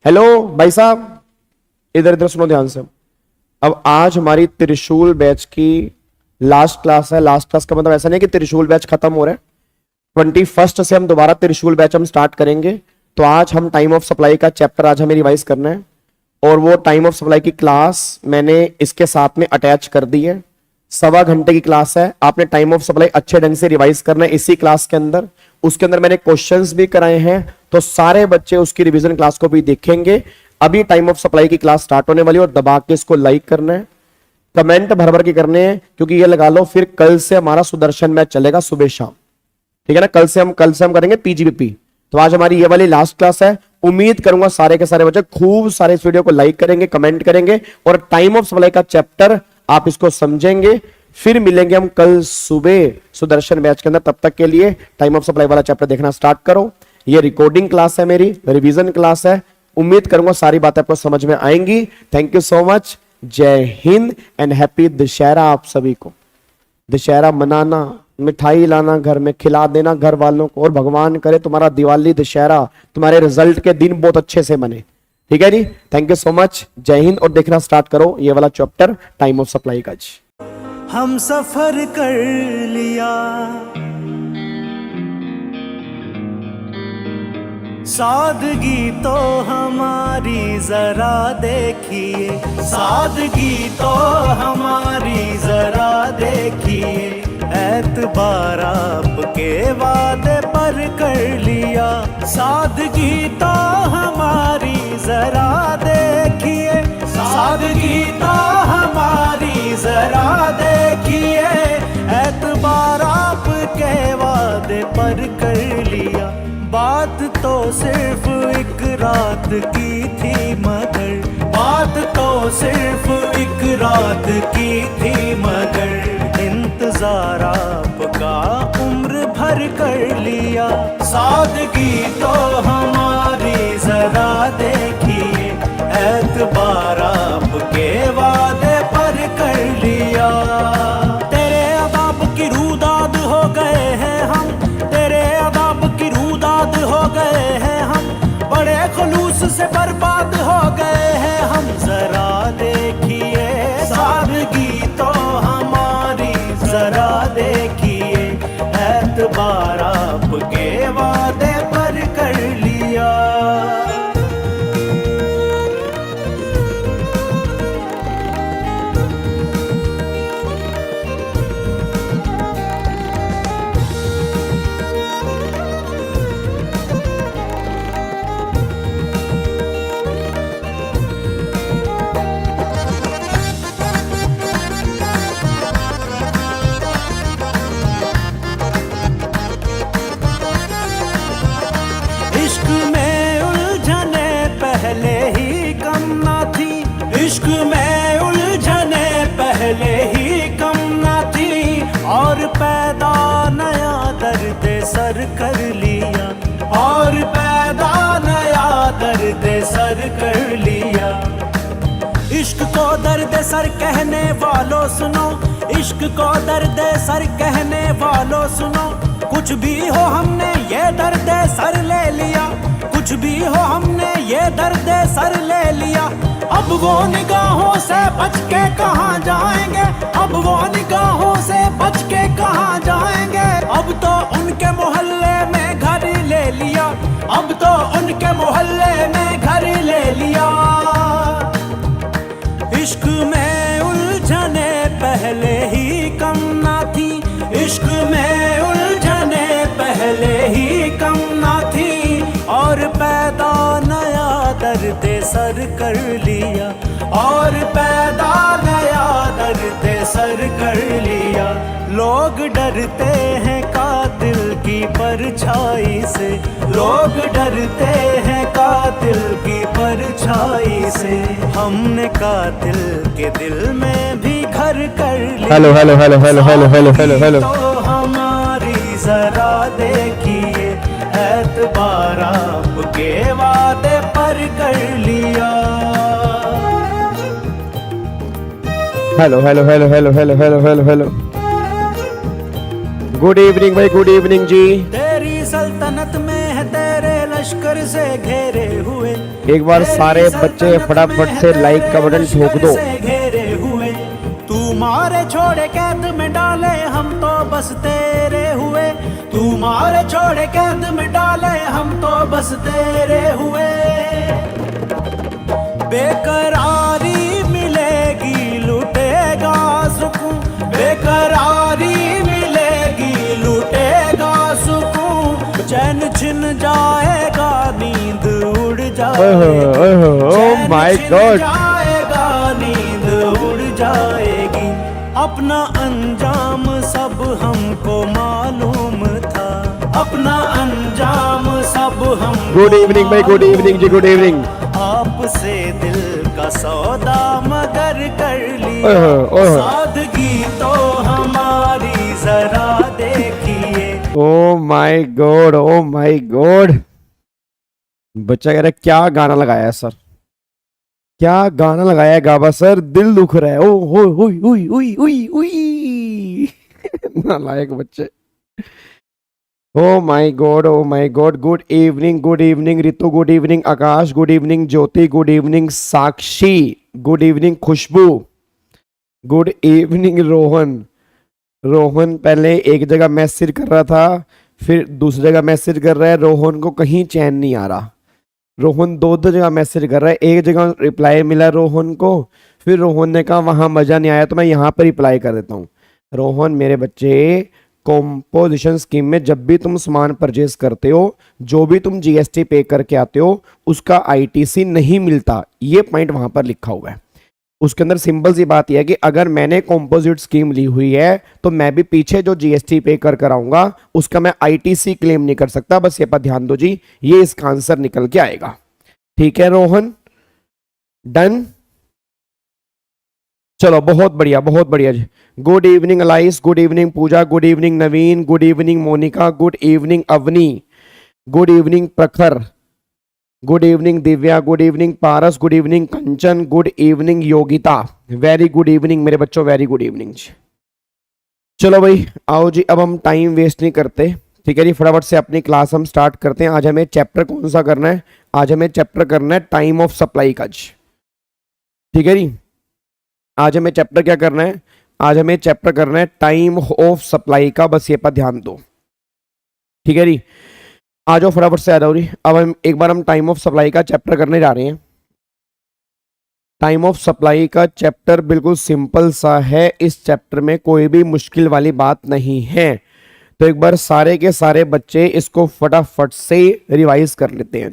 Hello भाई साहब, इधर इधर सुनो ध्यान से। अब आज हमारी त्रिशूल बैच की लास्ट क्लास है। लास्ट क्लास का मतलब ऐसा नहीं कि त्रिशूल बैच खत्म हो रहा है। 21 से हम दोबारा त्रिशूल बैच हम स्टार्ट करेंगे। तो आज हम टाइम ऑफ सप्लाई का चैप्टर आज हमें रिवाइज करना है, और वो टाइम ऑफ सप्लाई की क्लास मैंने इसके साथ में अटैच कर दी है। 1.25 घंटे की क्लास है। आपने टाइम ऑफ सप्लाई अच्छे ढंग से रिवाइज करना है इसी क्लास के अंदर। उसके अंदर मैंने क्वेश्चंस भी कराए हैं, तो सारे बच्चे उसकी रिवीजन क्लास को भी देखेंगे। अभी टाइम ऑफ सप्लाई की क्लास स्टार्ट होने वाली है, और दबा के इसको लाइक करना है, कमेंट भर भर के करने हैं, क्योंकि ये लगा लो फिर कल से हमारा सुदर्शन मैच चलेगा सुबह शाम। ठीक है ना? कल से हम करेंगे पीजीबीपी। तो आज हमारी ये वाली लास्ट क्लास है। उम्मीद करूंगा सारे के सारे बच्चे खूब सारे इस वीडियो को लाइक करेंगे, कमेंट करेंगे, और टाइम ऑफ सप्लाई का चैप्टर आप इसको समझेंगे। फिर मिलेंगे हम कल सुबह सुदर्शन बैच के अंदर। तब तक के लिए टाइम ऑफ सप्लाई वाला चैप्टर देखना स्टार्ट करो। ये रिकॉर्डिंग क्लास है, मेरी रिवीजन क्लास है। उम्मीद करूंगा सारी बातें आपको समझ में आएंगी। Thank you so much. जय हिंद एंड हैप्पी दशहरा आप सभी को। दशहरा मनाना, मिठाई लाना, घर में खिला देना घर वालों को, और भगवान करे तुम्हारा दिवाली दशहरा तुम्हारे रिजल्ट के दिन बहुत अच्छे से बने। ठीक है जी? Thank you so much. जय हिंद। और देखना स्टार्ट करो ये वाला चैप्टर टाइम ऑफ सप्लाई का। हम सफर कर लिया, सादगी तो हमारी जरा देखिए, सादगी तो हमारी जरा देखिए, एतबार आपके वादे पर कर लिया, सादगी तो हमारी जरा देखिए, सादगी तो हमारी जरा देखिए, एतबार आपके वादे पर कर लिया। बात तो सिर्फ एक रात की थी मगर, बात तो सिर्फ एक रात की थी मगर, इंतजार आपका उम्र भर कर लिया, सादगी तो हमारी जरा देखिए, एतबार आपके वादे पर कर लिया। तेरे अदाब की रूदाद हो गए हैं हम, तेरे अदाब की रूदाद हो गए हैं हम, बड़े खुलूस से बर्बाद हो गए हैं हम, जरा देखिए, सादगी तो हमारी जरा देखिए, एतबार आपके वादे पर कर लिया। इश्क में उलझने पहले ही कम ना थी, इश्क में उलझने पहले ही कम ना थी, और पैदा नया दर्द सर कर लिया, और पैदा नया दर्द सर कर लिया। इश्क को दर्द सर कहने वालों सुनो, इश्क को दर्द सर कहने वालों सुनो, कुछ भी हो हमने ये दर्द सर ले लिया, कुछ भी हो हमने ये दर्द सर ले लिया। अब वो निगाहों से बच के कहाँ जाएंगे, अब वो निगाहों से बच के कहाँ जाएंगे, अब तो उनके मोहल्ले में घर ले लिया, अब तो उनके मोहल्ले में घर ले लिया। इश्क में उलझने पहले ही कम ना थी, इश्क में उलझने पहले ही कम ना थी, और पैदा नया दर्द सर कर लिया, और पैदा नया दर्द सर कर लिया। लोग डरते हैं कातिल की परछाई से, लोग डरते हैं कातिल की परछाई से, हमने कातिल के दिल में भी घर कर लिया। Hello hello hello hello hello hello hello hello. तो हमारी जरा देखिए, एतबार आपके वादे पर कर लिया। Hello hello hello hello hello hello hello hello. Good evening भाई, गुड इवनिंग जी। तेरी सल्तनत में है तेरे लश्कर से घेरे हुए, एक बार सारे बच्चे फटाफट से लाइक का बटन ठोक दो। घेरे हुए तू मारे छोड़े कैद में डाले हम तो बस तेरे हुए, तू मारे छोड़े कैद में डाले हम तो बस तेरे हुए। बेकरारी मिलेगी लुटेगा सुकून, बेकरारी मिलेगी लुटेगा सुकून, चैन छिन जाएगा नींद उड़ जाएगी, ओह माय गॉड, जाएगा नींद उड़ जाएगी। अपना अंजाम सब हमको मालूम था, अपना अंजाम सब हम। गुड इवनिंग भाई, गुड इवनिंग जी, गुड इवनिंग। आपसे दिल का सौदा मगर कर लिया, सादगी तो हमारी जरा देखिए। ओ my god, oh my God. बच्चा कह रहा है क्या गाना लगाया है सर, क्या गाना लगाया है गाबा सर, दिल दुख रहा है। ओ हो हुई हुई हुई हुई हुई। नालायक बच्चे। Oh my god, oh my god. Good evening Ritu, good evening Akash, good evening Jyoti, good evening Sakshi, good evening Khushbu, good evening Rohan. Rohan पहले एक जगह मैसेज कर रहा था, फिर दूसरी जगह मैसेज कर रहा है। रोहन को कहीं चैन नहीं आ रहा, रोहन दो जगह मैसेज कर रहा है। एक जगह रिप्लाई मिला रोहन को, फिर रोहन ने कहा वहां मजा नहीं आया तो मैं यहाँ पर रिप्लाई कर देता हूँ। रोहन मेरे बच्चे, कॉम्पोजिशन स्कीम में जब भी तुम सामान परचेज करते हो, जो भी तुम जीएसटी पे करके आते हो, उसका आईटीसी नहीं मिलता। ये पॉइंट वहां पर लिखा हुआ है। उसके अंदर सिंपल सी बात यह है कि अगर मैंने कॉम्पोजिट स्कीम ली हुई है तो मैं भी पीछे जो जीएसटी पे कर आऊंगा उसका मैं आईटीसी क्लेम नहीं कर सकता। बस ये पर ध्यान दो जी, ये इसका आंसर निकल के आएगा। ठीक है रोहन, डन। चलो बहुत बढ़िया जी। Good evening Alice, good evening Pooja, good evening Naveen, good evening Monika, good evening Avni, good evening Prakhar, good evening Divya, good evening Paras, good evening Kanchan, good evening Yogita. Very good evening मेरे बच्चों, वेरी गुड इवनिंग जी। चलो भाई आओ जी, अब हम टाइम वेस्ट नहीं करते। ठीक है जी, फटाफट से अपनी क्लास हम स्टार्ट करते हैं। आज हमें चैप्टर कौन सा करना है? आज हमें चैप्टर करना है टाइम ऑफ सप्लाई का जी। ठीक है जी, आज हमें चैप्टर क्या करना है? आज हमें चैप्टर करना है टाइम ऑफ सप्लाई का। बस ये पर ध्यान दो। ठीक है जी, आ जाओ फटाफट से आ जाओ जी। अब हम एक बार हम टाइम ऑफ सप्लाई का चैप्टर करने जा रहे हैं। टाइम ऑफ सप्लाई का चैप्टर बिल्कुल सिंपल सा है, इस चैप्टर में कोई भी मुश्किल वाली बात नहीं है। तो एक बार सारे के सारे बच्चे इसको फटाफट से रिवाइज कर लेते हैं।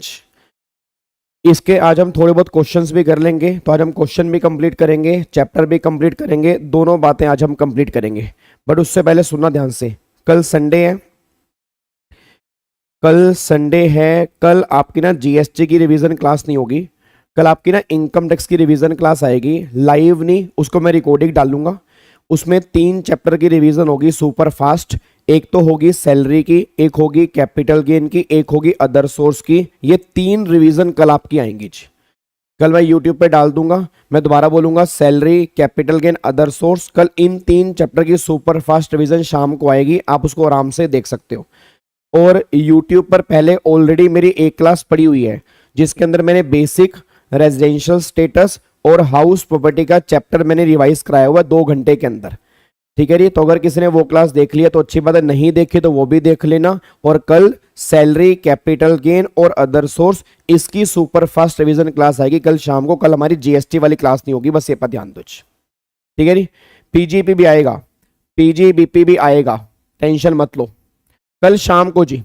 इसके आज हम थोड़े बहुत क्वेश्चंस भी कर लेंगे, तो आज हम क्वेश्चन भी कंप्लीट करेंगे, चैप्टर भी कंप्लीट करेंगे, दोनों बातें आज हम कंप्लीट करेंगे। बट उससे पहले सुनना ध्यान से, कल संडे है, कल संडे है, कल आपकी ना जीएसटी की रिवीजन क्लास नहीं होगी। कल आपकी ना इनकम टैक्स की रिवीजन क्लास आएगी, लाइव नहीं, उसको मैं रिकॉर्डिंग डालूंगा। उसमें 3 चैप्टर की रिवीजन होगी सुपर फास्ट। एक तो होगी सैलरी की, एक होगी कैपिटल गेन की, एक होगी अदर सोर्स की। ये 3 रिवीजन कल आपकी आएंगी जी। कल मैं यूट्यूब पे डाल दूंगा, मैं दोबारा बोलूंगा, salary, capital gain, other source. कल इन 3 चैप्टर की सुपर फास्ट रिवीजन शाम को आएगी, आप उसको आराम से देख सकते हो। और यूट्यूब पर पहले ऑलरेडी मेरी एक क्लास पड़ी हुई है जिसके अंदर मैंने बेसिक, रेजिडेंशियल स्टेटस और हाउस प्रॉपर्टी का चैप्टर मैंने रिवाइज कराया हुआ 2 घंटे के अंदर। ठीक है जी, तो अगर किसी ने वो क्लास देख लिया तो अच्छी बात है, नहीं देखी तो वो भी देख लेना। और कल सैलरी, कैपिटल गेन और अदर सोर्स, इसकी सुपर फास्ट रिवीजन क्लास आएगी कल शाम को। कल हमारी जीएसटी वाली क्लास नहीं होगी, बस ये पर ध्यान दो। ठीक है जी, पीजीपी भी आएगा, पीजीबीपी भी आएगा, टेंशन मत लो। कल शाम को जी,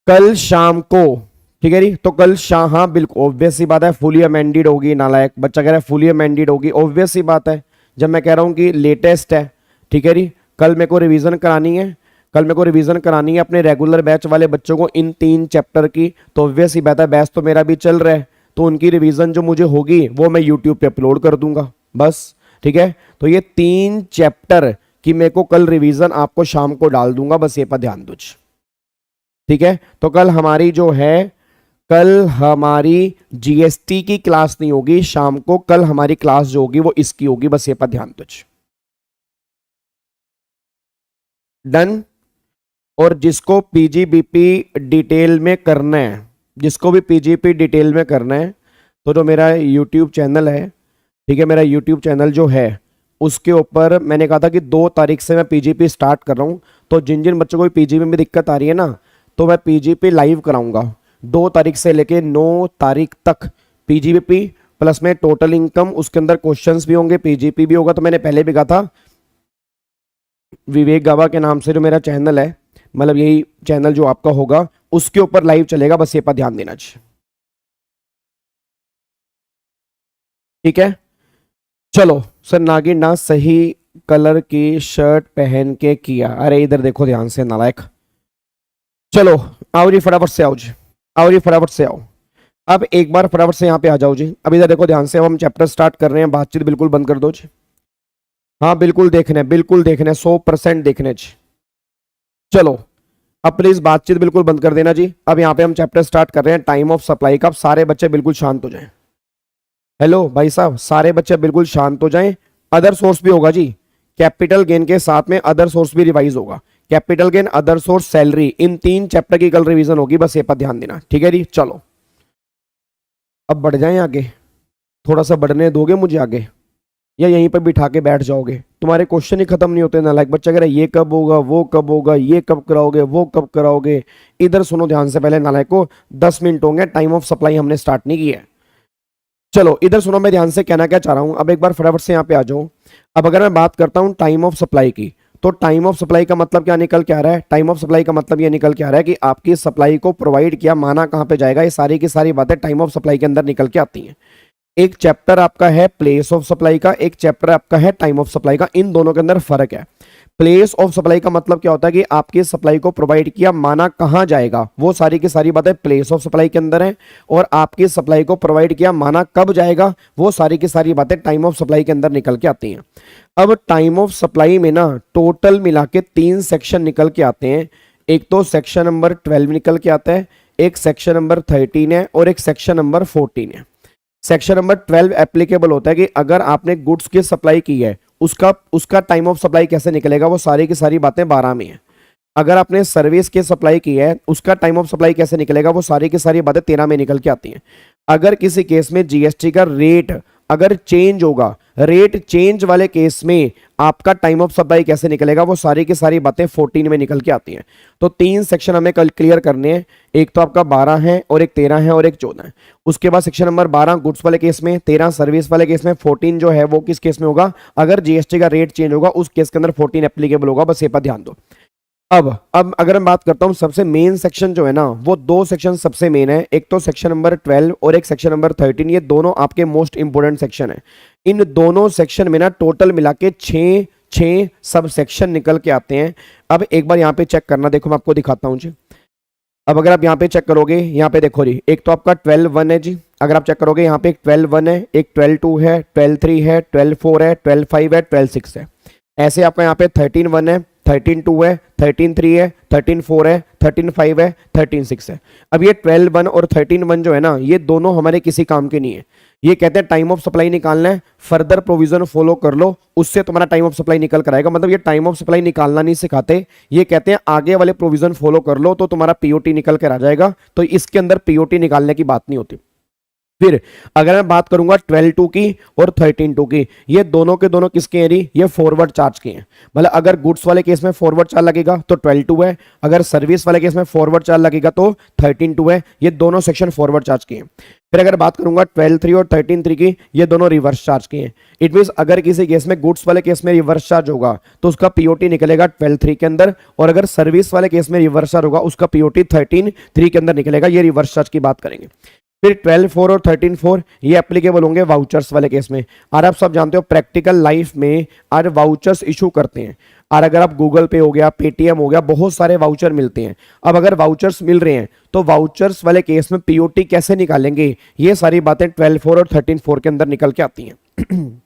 कल शाम को। ठीक है जी, तो कल शाम, हाँ बिल्कुल ऑब्वियस सी बात है, फुली अमेंडेड होगी। नालायक बच्चा कह रहा है फुली अमेंडेड होगी, ऑब्वियस सी बात है जब मैं कह रहा हूं कि लेटेस्ट है। ठीक है जी, कल मेरे को रिवीजन करानी है, कल मेरे को रिवीजन करानी है अपने रेगुलर बैच वाले बच्चों को इन 3 चैप्टर की। तो ऑब्वियस सी बात है, बैच तो मेरा भी चल रहा है, तो उनकी रिवीजन जो मुझे होगी वो मैं यूट्यूब पे अपलोड कर दूंगा बस। ठीक है, तो ये 3 चैप्टर कि मेरे को कल रिवीजन आपको शाम को डाल दूंगा, बस ये पर ध्यान दो। ठीक है, तो कल हमारी जो है, कल हमारी जीएसटी की क्लास नहीं होगी शाम को, कल हमारी क्लास जो होगी वो इसकी होगी, बस ये पर ध्यान दो। डन। और जिसको पीजीबीपी डिटेल में करना है, जिसको भी पीजीपी डिटेल में करना है तो जो मेरा यूट्यूब चैनल है, ठीक है, मेरा यूट्यूब चैनल जो है उसके ऊपर मैंने कहा था कि 2 तारीख से मैं पीजीपी स्टार्ट कर रहा हूँ। तो जिन जिन बच्चों को पीजीपी में दिक्कत आ रही है ना, तो मैं पीजीपी लाइव कराऊंगा 2 तारीख से लेके 9 तारीख तक। पीजीपी प्लस में टोटल इनकम, उसके अंदर क्वेश्चंस भी होंगे, पीजीपी भी होगा। तो मैंने पहले भी कहा था विवेक गावा के नाम से जो मेरा चैनल है, मतलब यही चैनल जो आपका होगा उसके ऊपर लाइव चलेगा, बस ये पर ध्यान देना चाहिए, ठीक है। चलो सर, नागिन ना सही कलर की शर्ट पहन के किया। अरे इधर देखो ध्यान से नालायक। चलो आओ जी, फटाफट से आओ जी, आओ जी फटाफट से आओ। अब एक बार फटाफट से यहाँ पे आ जाओ जी। अब इधर देखो ध्यान से, अब हम चैप्टर स्टार्ट कर रहे हैं। बातचीत बिल्कुल बंद कर दो जी। हाँ बिल्कुल देखने, बिल्कुल देखने, 100% देखने जी। चलो अब प्लीज बातचीत बिल्कुल बंद कर देना जी। अब यहाँ पे हम चैप्टर स्टार्ट कर रहे हैं टाइम ऑफ सप्लाई का। अब सारे बच्चे बिल्कुल शांत हो जाएं। हेलो भाई साहब, सारे बच्चे बिल्कुल शांत हो जाएं। अदर सोर्स भी होगा जी, कैपिटल गेन के साथ में अदर सोर्स भी रिवाइज होगा। Capital gain, other source, salary, in 3 chapter की कल रिवीजन होगी, बस ये पर ध्यान देना, ठीक है जी। चलो अब बढ़ जाएं आगे, थोड़ा सा बढ़ने दोगे मुझे आगे, या यहीं पर बिठा के बैठ जाओगे? तुम्हारे क्वेश्चन ही खत्म नहीं होते ना। लाइक बच्चा कह रहा है ये कब होगा, वो कब होगा, ये कब कराओगे, वो कब कराओगे। इधर सुनो ध्यान से, पहले नालायक को 10 मिनट होंगे, टाइम ऑफ सप्लाई हमने स्टार्ट नहीं किया है। चलो इधर सुनो, मैं ध्यान से कहना क्या चाह रहा हूं। अब एक बार फटाफट से यहाँ पे आ जाऊं। अब अगर मैं बात करता हूं टाइम ऑफ सप्लाई की, तो टाइम ऑफ सप्लाई का मतलब क्या निकल के आ रहा है? टाइम ऑफ सप्लाई का मतलब ये निकल के आ रहा है कि आपकी सप्लाई को प्रोवाइड किया, माना कहां पे जाएगा। ये सारी की सारी बातें टाइम ऑफ सप्लाई के अंदर निकल के आती हैं। एक चैप्टर आपका है प्लेस ऑफ सप्लाई का, एक चैप्टर आपका है टाइम ऑफ सप्लाई का। इन दोनों के अंदर फर्क है। प्लेस ऑफ सप्लाई का मतलब क्या होता है कि आपकी सप्लाई को प्रोवाइड किया, माना कहां जाएगा, वो सारी की सारी बातें प्लेस ऑफ सप्लाई के अंदर है। और आपकी सप्लाई को प्रोवाइड किया, माना कब जाएगा, वो सारी की सारी बातें टाइम ऑफ सप्लाई के अंदर निकल के आती हैं। अब टाइम ऑफ सप्लाई में ना टोटल मिला के 3 सेक्शन निकल के आते हैं। एक तो सेक्शन नंबर 12 निकल के आता है, एक सेक्शन नंबर 13 है, और एक सेक्शन नंबर 14 है। सेक्शन नंबर 12 एप्लीकेबल होता है कि अगर आपने गुड्स की सप्लाई की है, उसका टाइम ऑफ सप्लाई कैसे निकलेगा, वो सारी की सारी बातें 12 में है। अगर आपने सर्विस की सप्लाई की है, उसका टाइम ऑफ सप्लाई कैसे निकलेगा, वो सारी की सारी बातें 13 में निकल के आती हैं। अगर किसी केस में जीएसटी का रेट अगर चेंज होगा, रेट चेंज वाले केस में आपका टाइम ऑफ सप्लाई कैसे निकलेगा, वो सारी की सारी बातें 14 में निकल के आती हैं। तो 3 सेक्शन हमें कल क्लियर करने हैं। एक तो आपका 12 है, और एक 13 है, और एक 14 है। उसके बाद सेक्शन नंबर 12 गुड्स वाले केस में, 13 सर्विस वाले केस में, 14 जो है वो किस केस में होगा, अगर जीएसटी का रेट चेंज होगा उस केस के अंदर 14 एप्लीकेबल होगा। बस ये पर ध्यान दो। अब अगर मैं बात करता हूं सबसे मेन सेक्शन जो है ना, वो 2 सेक्शन सबसे मेन है। एक तो सेक्शन नंबर 12 और एक सेक्शन नंबर 13। ये दोनों आपके मोस्ट इंपोर्टेंट सेक्शन है। इन दोनों सेक्शन में ना टोटल मिला के 6 सब सेक्शन निकल के आते हैं। अब एक बार यहाँ पे चेक करना, देखो मैं आपको दिखाता हूँ जी। अब अगर आप यहाँ पे चेक करोगे, यहाँ पे देखो जी, एक तो आपका 12-1 है जी। अगर आप चेक करोगे यहाँ पे एक 12-1 है, एक 12-2 है, 12-3 है, 12-4 है, 12-5 है, 12-6 है। ऐसे आपका यहाँ पे 13-1 है, 13-2 है, 13-3 है, 13-4 है, 13-5 है, 13-6 है। अब ये 12-1 और 13-1 जो है ना, ये दोनों हमारे किसी काम के नहीं है। ये कहते हैं टाइम ऑफ सप्लाई निकालना है, फर्दर प्रोविजन फॉलो कर लो, उससे तुम्हारा टाइम ऑफ सप्लाई निकल कर आएगा। मतलब ये टाइम ऑफ सप्लाई निकालना नहीं सिखाते, ये कहते हैं आगे वाले प्रोविजन फॉलो कर लो तो तुम्हारा पीओटी निकल कर आ जाएगा। तो इसके अंदर पीओटी निकालने की बात नहीं होती। फिर अगर मैं बात करूंगा 12-2 की और 13-2 की, ये दोनों के दोनों किसके हैं? ये फॉरवर्ड चार्ज के हैं। मतलब अगर गुड्स वाले केस में फॉरवर्ड चार्ज लगेगा तो 12-2 है, अगर सर्विस वाले केस में फॉरवर्ड चार्ज लगेगा तो 13-2 है। ये दोनों सेक्शन फॉरवर्ड चार्ज के हैं। फिर अगर बात करूंगा 12-3 और 13-3 की, ये दोनों रिवर्स चार्ज के हैं। इट मींस अगर किसी केस में गुड्स वाले केस में रिवर्स चार्ज होगा तो उसका पीओटी निकलेगा 12-3 के अंदर, और अगर सर्विस वाले केस में रिवर्स चार्ज होगा उसका पीओटी 13-3 के अंदर निकलेगा। ये रिवर्स चार्ज की बात करेंगे। फिर 12-4 और 13-4 ये एप्लीकेबल होंगे वाउचर्स वाले केस में। और आप सब जानते हो प्रैक्टिकल लाइफ में आज वाउचर्स इशू करते हैं। और अगर आप गूगल पे हो गया, पेटीएम हो गया, बहुत सारे वाउचर मिलते हैं। अब अगर वाउचर्स मिल रहे हैं तो वाउचर्स वाले केस में पीओटी कैसे निकालेंगे, ये सारी बातें 12-4 और 13-4 के अंदर निकल के आती हैं।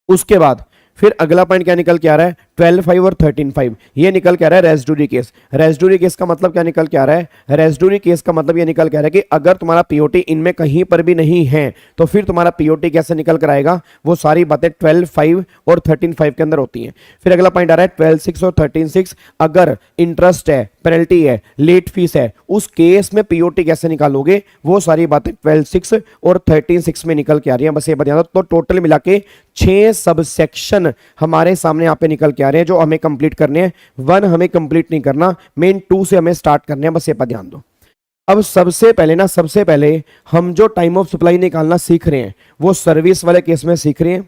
उसके बाद फिर अगला पॉइंट क्या निकल के आ रहा है, 12.5 और 13.5 ये निकल के आ रहा है रेजिडुअरी केस। रेजिडुअरी केस का मतलब क्या निकल के आ रहा है, रेजिडुअरी केस का मतलब ये निकल के आ रहा है कि अगर तुम्हारा पीओटी इनमें कहीं पर भी नहीं है तो फिर तुम्हारा पीओटी कैसे निकल कर आएगा, वो सारी बातें 12.5 और 13.5 के अंदर होती हैं। फिर अगला पॉइंट आ रहा है 12.6 और 13.6, अगर इंटरेस्ट है, पेनल्टी है, लेट फीस है, उस केस में पीओटी कैसे निकालोगे, वो सारी बातें 12.6 और 13.6 में निकल के आ रही हैं। बस ये बता दो, तो टोटल मिला के 6 सब सेक्शन हमारे सामने यहाँ पे निकल के आ रहे हैं जो हमें कंप्लीट करने हैं। 1 हमें कंप्लीट नहीं करना, मेन 2 से हमें स्टार्ट करने हैं, बस ये पर ध्यान दो। अब सबसे पहले हम जो टाइम ऑफ सप्लाई निकालना सीख रहे हैं वो सर्विस वाले केस में सीख रहे हैं।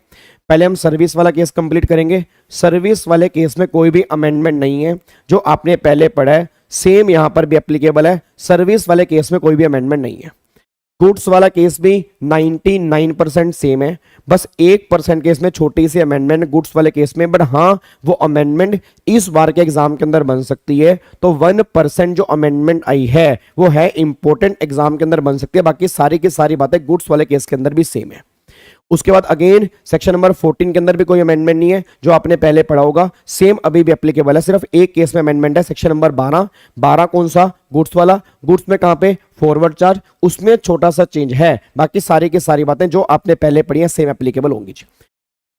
पहले हम सर्विस वाला केस कंप्लीट करेंगे। सर्विस वाले केस में कोई भी अमेंडमेंट नहीं है, जो आपने पहले पढ़ा है सेम यहां पर भी एप्लीकेबल है। सर्विस वाले केस में कोई भी अमेंडमेंट नहीं है। गुड्स वाला केस भी 99% सेम है, बस 1% केस में छोटी सी अमेंडमेंट गुड्स वाले केस में, बट हाँ वो अमेंडमेंट इस बार के एग्जाम के अंदर बन सकती है। तो 1% जो अमेंडमेंट आई है वो है इंपॉर्टेंट एग्जाम के अंदर बन सकती है, बाकी सारी की सारी बातें गुड्स वाले केस के अंदर भी सेम है। उसके बाद अगेन सेक्शन नंबर 14 के अंदर भी कोई अमेंडमेंट नहीं है, जो आपने पहले पढ़ा होगा सेम अभी भी एप्लीकेबल है। सिर्फ एक केस में अमेंडमेंट है, सेक्शन नंबर 12 कौन सा, गुड्स वाला। गुड्स में कहां पे, फॉरवर्ड चार्ज, उसमें छोटा सा चेंज है, बाकी सारी की सारी बातें जो आपने पहले पढ़ी हैं सेम एप्लीकेबल होंगी।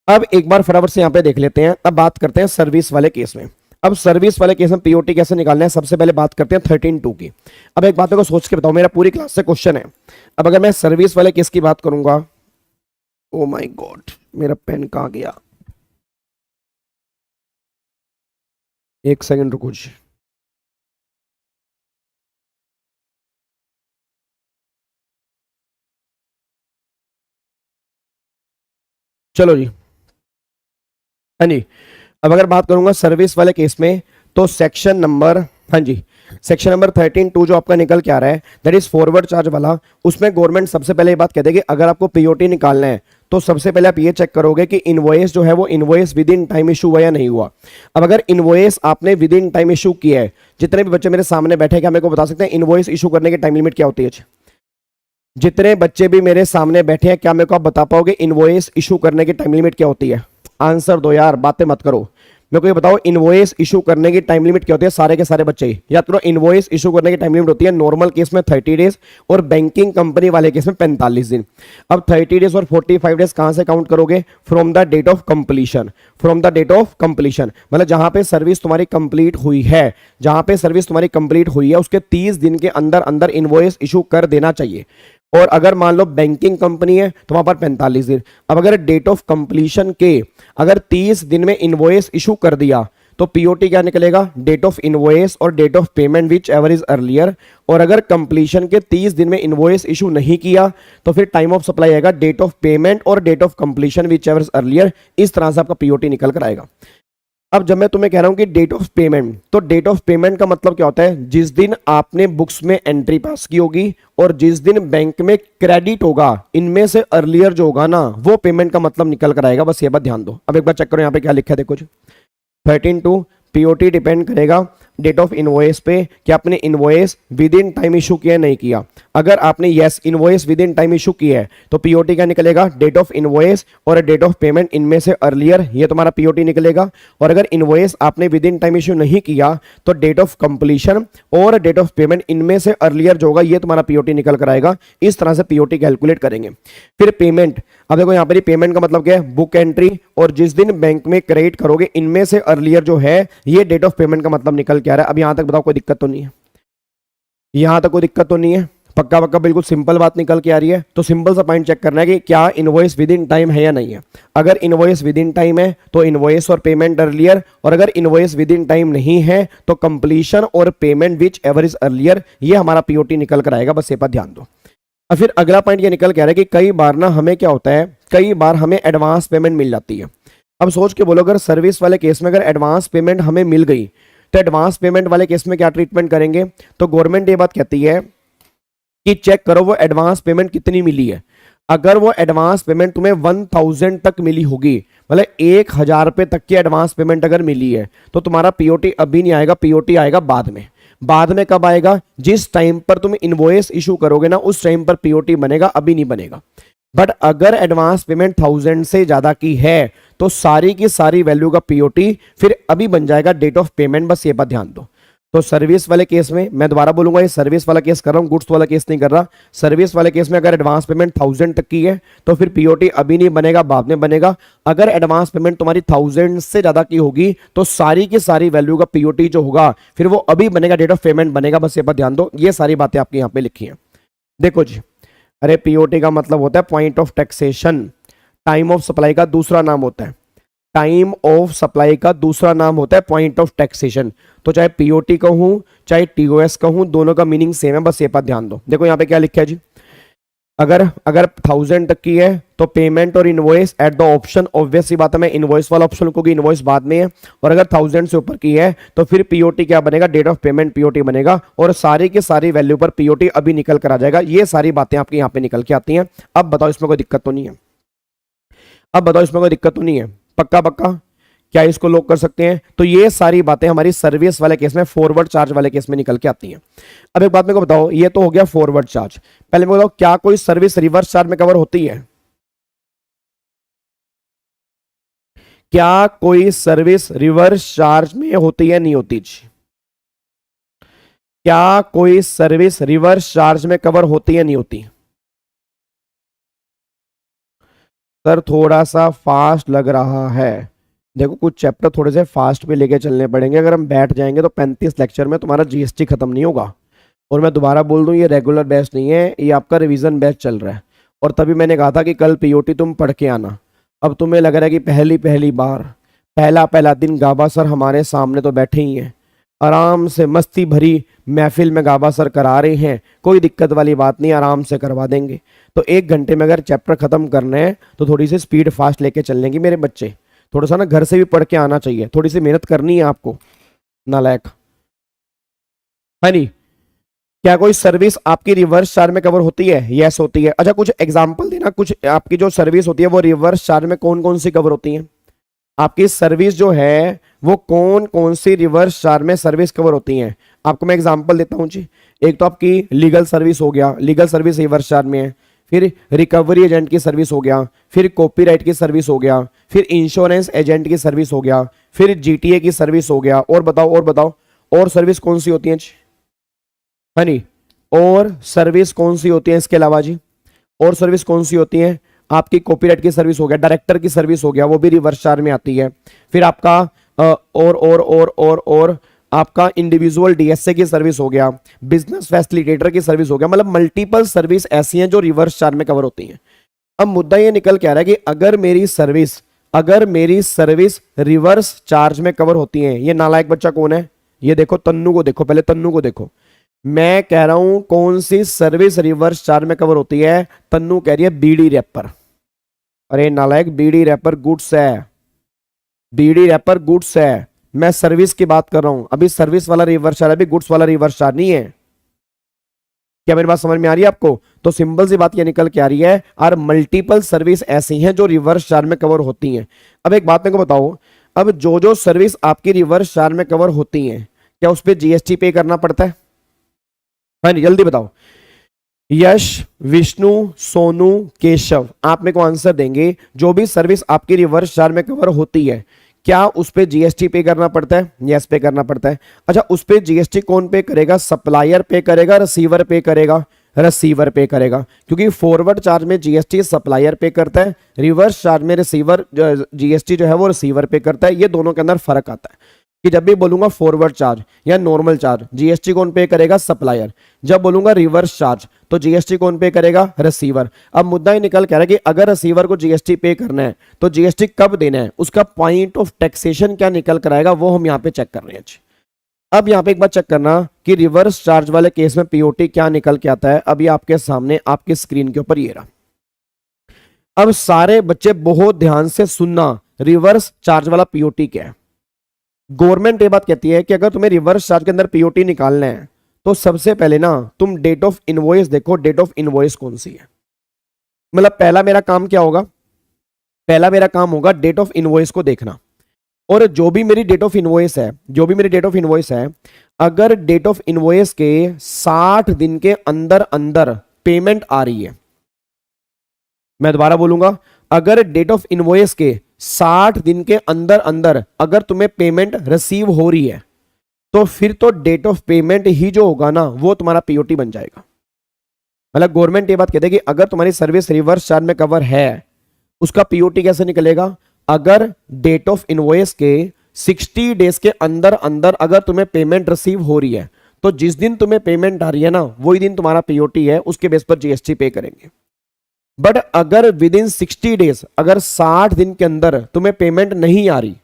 अब एक बार फटाफट से यहां पे देख लेते हैं। अब बात करते हैं सर्विस वाले केस में। अब सर्विस वाले केस में पीओटी कैसे निकालना है, सबसे पहले बात करते हैं 13.2 की। अब एक बात को सोच के बताओ, मेरा पूरी क्लास से क्वेश्चन है। अब अगर मैं सर्विस वाले केस की बात करूंगा, ओ माय गॉड मेरा पेन कहां गया, एक सेकंड रुको जी। चलो जी, हाँ जी। अब अगर बात करूंगा सर्विस वाले केस में तो सेक्शन नंबर, हाँ जी, सेक्शन नंबर 13.2 जो आपका निकल के आ रहा है दैट इज फॉरवर्ड चार्ज वाला, उसमें गवर्नमेंट सबसे पहले ये बात कहते हैं कि अगर आपको पीओटी निकालना है तो सबसे पहले आप ये चेक करोगे कि इनवॉइस जो है वो invoice with in time issue हुआ या नहीं हुआ। अब अगर इनवॉइस आपने विद इन टाइम इशू किया है, जितने भी बच्चे मेरे सामने बैठे क्या मेरे को बता सकते हैं इनवॉइस इशू करने की टाइम लिमिट क्या होती है? जितने बच्चे भी मेरे सामने बैठे हैं क्या मेरे को आप बता पाओगे इनवॉइस इशू करने की टाइम लिमिट क्या होती है? आंसर दो यार, बातें मत करो। मेरे को ये बताओ इनवॉइस इशू करने की टाइम लिमिट क्या होती है? सारे के सारे बच्चे याद करो, इनवॉइस इशू करने की टाइम लिमिट होती है नॉर्मल केस में 30 डेज और बैंकिंग कंपनी वाले केस में 45 दिन। अब 30 डेज और 45 डेज कहां से काउंट करोगे? From the date of completion. From the date of completion मतलब जहां पे सर्विस तुम्हारी कंप्लीट हुई है, जहां पे सर्विस तुम्हारी कंप्लीट हुई है उसके 30 दिन के अंदर अंदर इनवॉइस इशू कर देना चाहिए। और अगर मान लो बैंकिंग कंपनी है तो वहां पर 45 दिन। अब अगर डेट ऑफ कंप्लीशन के अगर 30 दिन में इनवॉइस इशू कर दिया तो पीओटी क्या निकलेगा? डेट ऑफ इनवॉइस और date of payment which ever is earlier. और अगर कंप्लीशन के 30 दिन में इनवॉइस इशू नहीं किया तो फिर टाइम ऑफ सप्लाई आएगा डेट ऑफ पेमेंट और date of completion which ever is earlier. इस तरह से आपका पीओटी निकल कर आएगा। अब जब मैं तुम्हें कह रहा हूं कि डेट ऑफ पेमेंट, तो डेट ऑफ पेमेंट का मतलब क्या होता है? जिस दिन आपने बुक्स में एंट्री पास की होगी और जिस दिन बैंक में क्रेडिट होगा, इनमें से अर्लियर जो होगा ना वो पेमेंट का मतलब निकल कर आएगा। बस ये बात ध्यान दो। अब एक बार चेक करो यहाँ पे क्या लिखा है, देखो 13.2 पीओटी डिपेंड करेगा डेट ऑफ इनवॉइस पे कि आपने invoice with in time issue किया नहीं किया। अगर आपने yes invoice with in time issue किया है तो पीओटी क्या निकलेगा? डेट ऑफ इनवॉइस और डेट ऑफ पेमेंट इनमें से अर्लियर, ये तुम्हारा पीओटी निकलेगा। और अगर इनवॉइस आपने विद इन टाइम इशू नहीं किया तो डेट ऑफ कंप्लीशन और डेट ऑफ पेमेंट इनमें से अर्लियर जो होगा ये तुम्हारा पीओटी निकल कर आएगा। इस तरह से पीओटी कैलकुलेट करेंगे। फिर पेमेंट, अब देखो यहाँ पर पेमेंट का मतलब क्या है? बुक एंट्री और जिस दिन बैंक में क्रेडिट करोगे इनमें से अर्लियर जो है ये डेट ऑफ पेमेंट का मतलब निकल के आ रहा है। अब यहां तक बताओ कोई दिक्कत तो नहीं है? यहां तक कोई दिक्कत तो नहीं है? पक्का पक्का बिल्कुल सिंपल बात निकल के आ रही है। तो सिंपल सा पॉइंट चेक करना है कि क्या इनवॉइस विद इन टाइम है या नहीं है। अगर इनवॉइस विद इन टाइम है तो इनवॉइस और पेमेंट अर्लियर, और अगर इनवॉइस विद इन टाइम नहीं है तो कंप्लीशन और payment which ever is earlier, ये हमारा पीओटी निकल कर आएगा। बस ये पर ध्यान दो। और फिर अगला पॉइंट ये निकल के आ रहा है कि कई बार ना हमें क्या होता है, कई बार हमें एडवांस पेमेंट मिल जाती है। अब सोच के बोलो, अगर सर्विस वाले केस में अगर एडवांस पेमेंट हमें मिल गई तो एडवांस पेमेंट वाले केस में क्या ट्रीटमेंट करेंगे? तो गवर्नमेंट ये बात कहती है कि चेक करो वो एडवांस पेमेंट कितनी मिली है। अगर वो एडवांस पेमेंट तुम्हें 1000 तक मिली होगी, मतलब 1000 रुपए तक की एडवांस पेमेंट अगर मिली है तो तुम्हारा पीओटी अभी नहीं आएगा, पीओटी आएगा बाद में। बाद में कब आएगा? जिस टाइम पर तुम इनवॉइस इशू करोगे ना उस टाइम पर पीओटी बनेगा, अभी नहीं बनेगा। बट अगर एडवांस पेमेंट 1000 से ज्यादा की है तो सारी की सारी वैल्यू का पीओटी फिर अभी बन जाएगा डेट ऑफ पेमेंट। बस ये बात ध्यान दो। तो सर्विस वाले केस में मैं दोबारा बोलूंगा, ये सर्विस वाला केस कर रहा हूं, गुड्स वाला केस नहीं कर रहा। सर्विस वाले केस में अगर एडवांस पेमेंट 1000 तक की है तो फिर पीओटी अभी नहीं बनेगा, बाद में बनेगा। अगर एडवांस पेमेंट तुम्हारी 1000 से ज्यादा की होगी तो सारी की सारी वैल्यू का पीओटी जो होगा फिर वो अभी बनेगा, डेट ऑफ पेमेंट बनेगा। बस ये बात ध्यान दो, ये सारी बातें आपकी यहां पे लिखी हैं। देखो जी, अरे पीओटी का मतलब होता है point of taxation. Time of supply का दूसरा नाम होता है, टाइम ऑफ सप्लाई का दूसरा नाम होता है पॉइंट ऑफ टैक्सेशन। तो चाहे पीओटी कहूं चाहे टीओएस कहूं, दोनों का मीनिंग सेम है। बस ये बात ध्यान दो। देखो यहां पे क्या लिखा है जी, अगर 1000 तक की है तो पेमेंट और invoice at the option, obvious सी बात है मैं इनवॉइस वाला ऑप्शन क्योंकि इनवॉइस बाद में है। और अगर 1000 से ऊपर की है तो फिर पीओटी क्या बनेगा, डेट ऑफ पेमेंट पीओटी बनेगा। और सारी की सारी वैल्यू पर पीओटी अभी निकल कर आ जाएगा। ये सारी बातें आपकी यहां पे निकल के आती हैं। अब बताओ इसमें कोई दिक्कत तो नहीं है? अब बताओ इसमें कोई दिक्कत तो नहीं है? पक्का पक्का क्या इसको लॉक कर सकते हैं? तो ये सारी बातें हमारी सर्विस वाले केस में, फॉरवर्ड चार्ज वाले केस में निकल के आती हैं। अब एक बात मेरे को बताओ, ये तो हो गया फॉरवर्ड चार्ज। पहले मेरे को बताओ, क्या कोई सर्विस रिवर्स चार्ज में कवर होती है? क्या कोई सर्विस रिवर्स चार्ज में होती है, नहीं होती जी? क्या कोई सर्विस रिवर्स चार्ज में कवर होती है, नहीं होती? सर थोड़ा सा फास्ट लग रहा है। देखो कुछ चैप्टर थोड़े से फास्ट पे लेके चलने पड़ेंगे। अगर हम बैठ जाएंगे तो 35 लेक्चर में तुम्हारा जीएसटी खत्म नहीं होगा। और मैं दोबारा बोल दूं, ये रेगुलर बैच नहीं है, ये आपका रिवीजन बैच चल रहा है। और तभी मैंने कहा था कि कल पीओटी तुम पढ़ के आना। अब तुम्हें लग रहा है कि पहली बार पहला दिन गाबा सर हमारे सामने तो बैठे ही हैं, आराम से मस्ती भरी महफिल में गाबा सर करा रहे हैं, कोई दिक्कत वाली बात नहीं, आराम से करवा देंगे। तो 1 घंटे में अगर चैप्टर खत्म करने हैं तो थोड़ी सी स्पीड फास्ट लेके चलेंगे मेरे बच्चे। थोड़ा सा ना घर से भी पढ़ के आना चाहिए, थोड़ी सी मेहनत करनी है आपको, नालायक है नहीं। क्या कोई सर्विस आपकी रिवर्स चार्ज में कवर होती है? यस होती है। अच्छा कुछ एग्जांपल देना, कुछ आपकी जो सर्विस होती है वो रिवर्स चार्ज में कौन कौन सी कवर होती है? आपकी सर्विस जो है वो कौन कौन सी रिवर्स चार्ज में सर्विस कवर होती है? आपको मैं एग्जांपल देता हूं जी। एक तो आपकी लीगल सर्विस हो गया, लीगल सर्विस रिवर्स चार्ज में है। फिर रिकवरी एजेंट की सर्विस हो गया, फिर कॉपीराइट की सर्विस हो गया, फिर इंश्योरेंस एजेंट की सर्विस हो गया, फिर जीटीए की सर्विस हो गया। और बताओ और बताओ, और सर्विस कौन सी होती है जी? है नहीं, और सर्विस कौन सी होती है इसके अलावा जी? और सर्विस कौन सी होती है? आपकी कॉपीराइट की सर्विस हो गया, डायरेक्टर की सर्विस हो गया, वो भी रिवर्स चार्ज में आती है। फिर आपका और आपका इंडिविजुअल डीएसए की सर्विस हो गया, बिजनेस फैसिलिटेटर की सर्विस हो गया। मतलब मल्टीपल सर्विस ऐसी हैं जो रिवर्स चार्ज में कवर होती हैं। अब मुद्दा ये निकल के आ रहा है कि अगर मेरी सर्विस रिवर्स चार्ज में कवर होती है, ये नालायक बच्चा कौन है? ये देखो तन्नू को देखो, पहले तन्नू को देखो। मैं कह रहा हूं कौन सी सर्विस रिवर्स चार्ज में कवर होती है? तन्नू कह रही है बीडी रैपर। अरे नालायक, बीडी रैपर गुड्स है, बीडी रैपर गुड्स है। मैं सर्विस की बात कर रहा हूं, अभी सर्विस वाला रिवर्स चार्ज, अभी गुड्स वाला रिवर्स चार्ज नहीं है। क्या मेरी बात समझ में आ रही है आपको? तो सिंपल सी बात ये निकल के आ रही है, और मल्टीपल सर्विस ऐसी हैं जो रिवर्स चार्ज में कवर होती हैं। अब एक बात मेरे को बताओ, अब जो जो सर्विस आपकी रिवर्स चार्ज में कवर होती हैं, क्या उस पर जीएसटी पे करना पड़ता है? हाँ नहीं, जल्दी बताओ। यश, विष्णु, सोनू, केशव, आप मेरे को आंसर देंगे। जो भी सर्विस आपकी रिवर्स चार्ज में कवर होती है, क्या उस पे जीएसटी पे करना पड़ता है? यस पे करना पड़ता है। अच्छा उस पे जीएसटी कौन पे करेगा? सप्लायर पे करेगा, रिसीवर पे करेगा? रिसीवर पे करेगा, क्योंकि फॉरवर्ड चार्ज में जीएसटी सप्लायर पे करता है, रिवर्स चार्ज में रिसीवर जीएसटी जो है वो रिसीवर पे करता है। ये दोनों के अंदर फर्क आता है कि जब भी बोलूंगा फॉरवर्ड चार्ज या नॉर्मल चार्ज, जीएसटी कौन पे करेगा? सप्लायर। जब बोलूंगा रिवर्स चार्ज तो जीएसटी कौन पे करेगा? रिसीवर। अब मुद्दा ही निकल के आ रहा है कि अगर रिसीवर को जीएसटी पे करना है तो जीएसटी कब देना है, उसका पॉइंट ऑफ टैक्सेशन क्या निकल कर आएगा, वो हम यहाँ पे चेक कर रहे हैं। अब यहाँ पे एक बात चेक करना कि रिवर्स चार्ज वाले केस में पीओटी क्या निकल के आता है। अभी आपके सामने आपकी स्क्रीन के ऊपर ये रहा। अब सारे बच्चे बहुत ध्यान से सुनना, रिवर्स चार्ज वाला पीओटी क्या है। गवर्नमेंट ये बात कहती है कि अगर तुम्हें रिवर्स चार्ज के अंदर पीओटी निकालना है तो सबसे पहले ना तुम डेट ऑफ इनवॉइस देखो, डेट ऑफ इनवॉइस कौन सी है। मतलब पहला मेरा काम क्या होगा? पहला मेरा काम होगा डेट ऑफ इनवॉइस को देखना। और जो भी मेरी डेट ऑफ इनवॉइस है, अगर डेट ऑफ इनवॉइस के 60 दिन के अंदर अंदर पेमेंट आ रही है, मैं दोबारा बोलूंगा, अगर डेट ऑफ इनवॉइस के 60 दिन के अंदर अंदर अगर तुम्हें पेमेंट रिसीव हो रही है तो फिर तो डेट ऑफ पेमेंट ही जो होगा ना वो तुम्हारा पीओटी बन जाएगा। मतलब गवर्नमेंट ये बात कहते हैं कि अगर तुम्हारी सर्विस रिवर्स चार्ज में कवर है उसका पीओटी कैसे निकलेगा, अगर डेट ऑफ इनवॉइस के 60 डेज के अंदर अंदर अगर तुम्हें पेमेंट रिसीव हो रही है तो जिस दिन तुम्हें पेमेंट आ रही है ना वही दिन तुम्हारा पीओटी है, उसके बेस पर जीएसटी पे करेंगे। बट अगर विद इन 60 डेज अगर 60 दिन के अंदर तुम्हें पेमेंट नहीं आ रही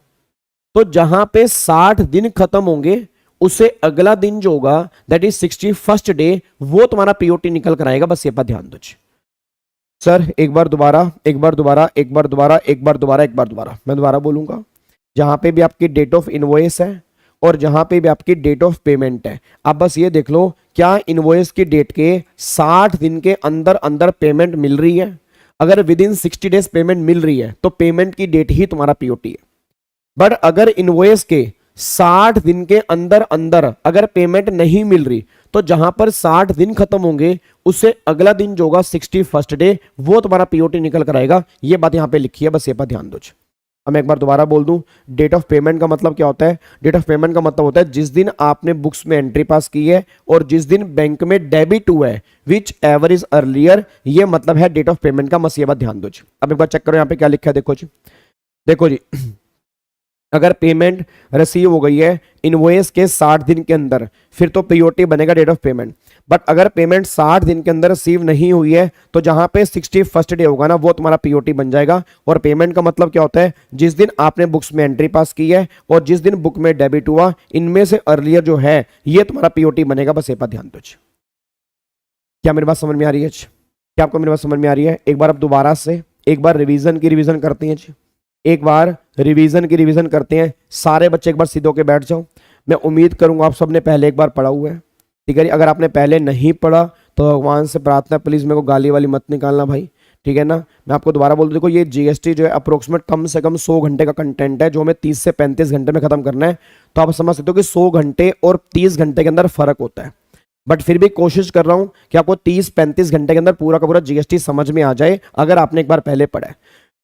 तो जहां पे 60 दिन खत्म होंगे उससे अगला दिन जो होगा दैट इज 61st डे वो तुम्हारा पीओटी निकल कर आएगा। बस ये बात ध्यान दो सर। एक बार दोबारा, एक बार दोबारा, एक बार दोबारा, एक बार दोबारा, एक बार दोबारा, मैं दोबारा बोलूंगा। जहां पे भी आपकी डेट ऑफ इनवॉइस है और जहां पे भी आपकी डेट ऑफ पेमेंट है, आप बस ये देख लो क्या इनवॉइस की डेट के 60 दिन के अंदर अंदर पेमेंट मिल रही है। अगर विद इन 60 डेज पेमेंट मिल रही है तो पेमेंट की डेट ही तुम्हारा पीओटी है। बट अगर इनवॉइस के 60 दिन के अंदर अंदर अगर पेमेंट नहीं मिल रही तो जहां पर 60 दिन खत्म होंगे उससे अगला दिन जो होगा 61st डे वो तुम्हारा पीओटी निकल कर आएगा। ये बात यहां पे लिखी है, बस ये बात ध्यान दो। अब मैं एक बार दोबारा बोल दूं, डेट ऑफ पेमेंट का मतलब क्या होता है? डेट ऑफ पेमेंट का मतलब होता है जिस दिन आपने बुक्स में एंट्री पास की है और जिस दिन बैंक में डेबिट हुआ है, विच एवर इज अर्लियर, ये मतलब है डेट ऑफ पेमेंट का। बस ये बात ध्यान दो। अब एक बार चेक करो यहाँ पे क्या लिखा है, देखो जी, देखो जी, अगर पेमेंट रिसीव हो गई है इनवॉइस के 60 दिन के अंदर फिर तो पीओटी बनेगा डेट ऑफ पेमेंट। बट अगर पेमेंट 60 दिन के अंदर रिसीव नहीं हुई है तो जहां पे 61st डे होगा ना वो तुम्हारा पीओटी बन जाएगा। और पेमेंट का मतलब क्या होता है? जिस दिन आपने बुक्स में एंट्री पास की है और जिस दिन बुक में डेबिट हुआ, इनमें से अर्लियर जो है ये तुम्हारा पीओटी बनेगा। बस ये बात ध्यान दो। क्या मेरी बात समझ में आ रही है? क्या आपको मेरी बात समझ में आ रही है? एक बार अब दोबारा से एक बार रिवीजन की रिवीजन करते हैं, एक बार रिवीजन की रिवीजन करते हैं। सारे बच्चे एक बार सीधे होके बैठ जाओ। मैं उम्मीद करूंगा आप सबने पहले एक बार पढ़ा हुआ है, ठीक है। अगर आपने पहले नहीं पढ़ा तो भगवान से प्रार्थना प्लीज मेरे को गाली वाली मत निकालना भाई, ठीक है ना। मैं आपको दोबारा बोल दूं, देखो ये जीएसटी जो है अप्रोक्सीमेट कम से कम 100 घंटे का कंटेंट है जो हमें 30 से 35 घंटे में खत्म करना है। तो आप समझ सकते हो कि 100 घंटे और 30 घंटे के अंदर फर्क होता है। बट फिर भी कोशिश कर रहा हूं कि आपको 30-35 घंटे के अंदर पूरा का पूरा जीएसटी समझ में आ जाए अगर आपने एक बार पहले पढ़ा है।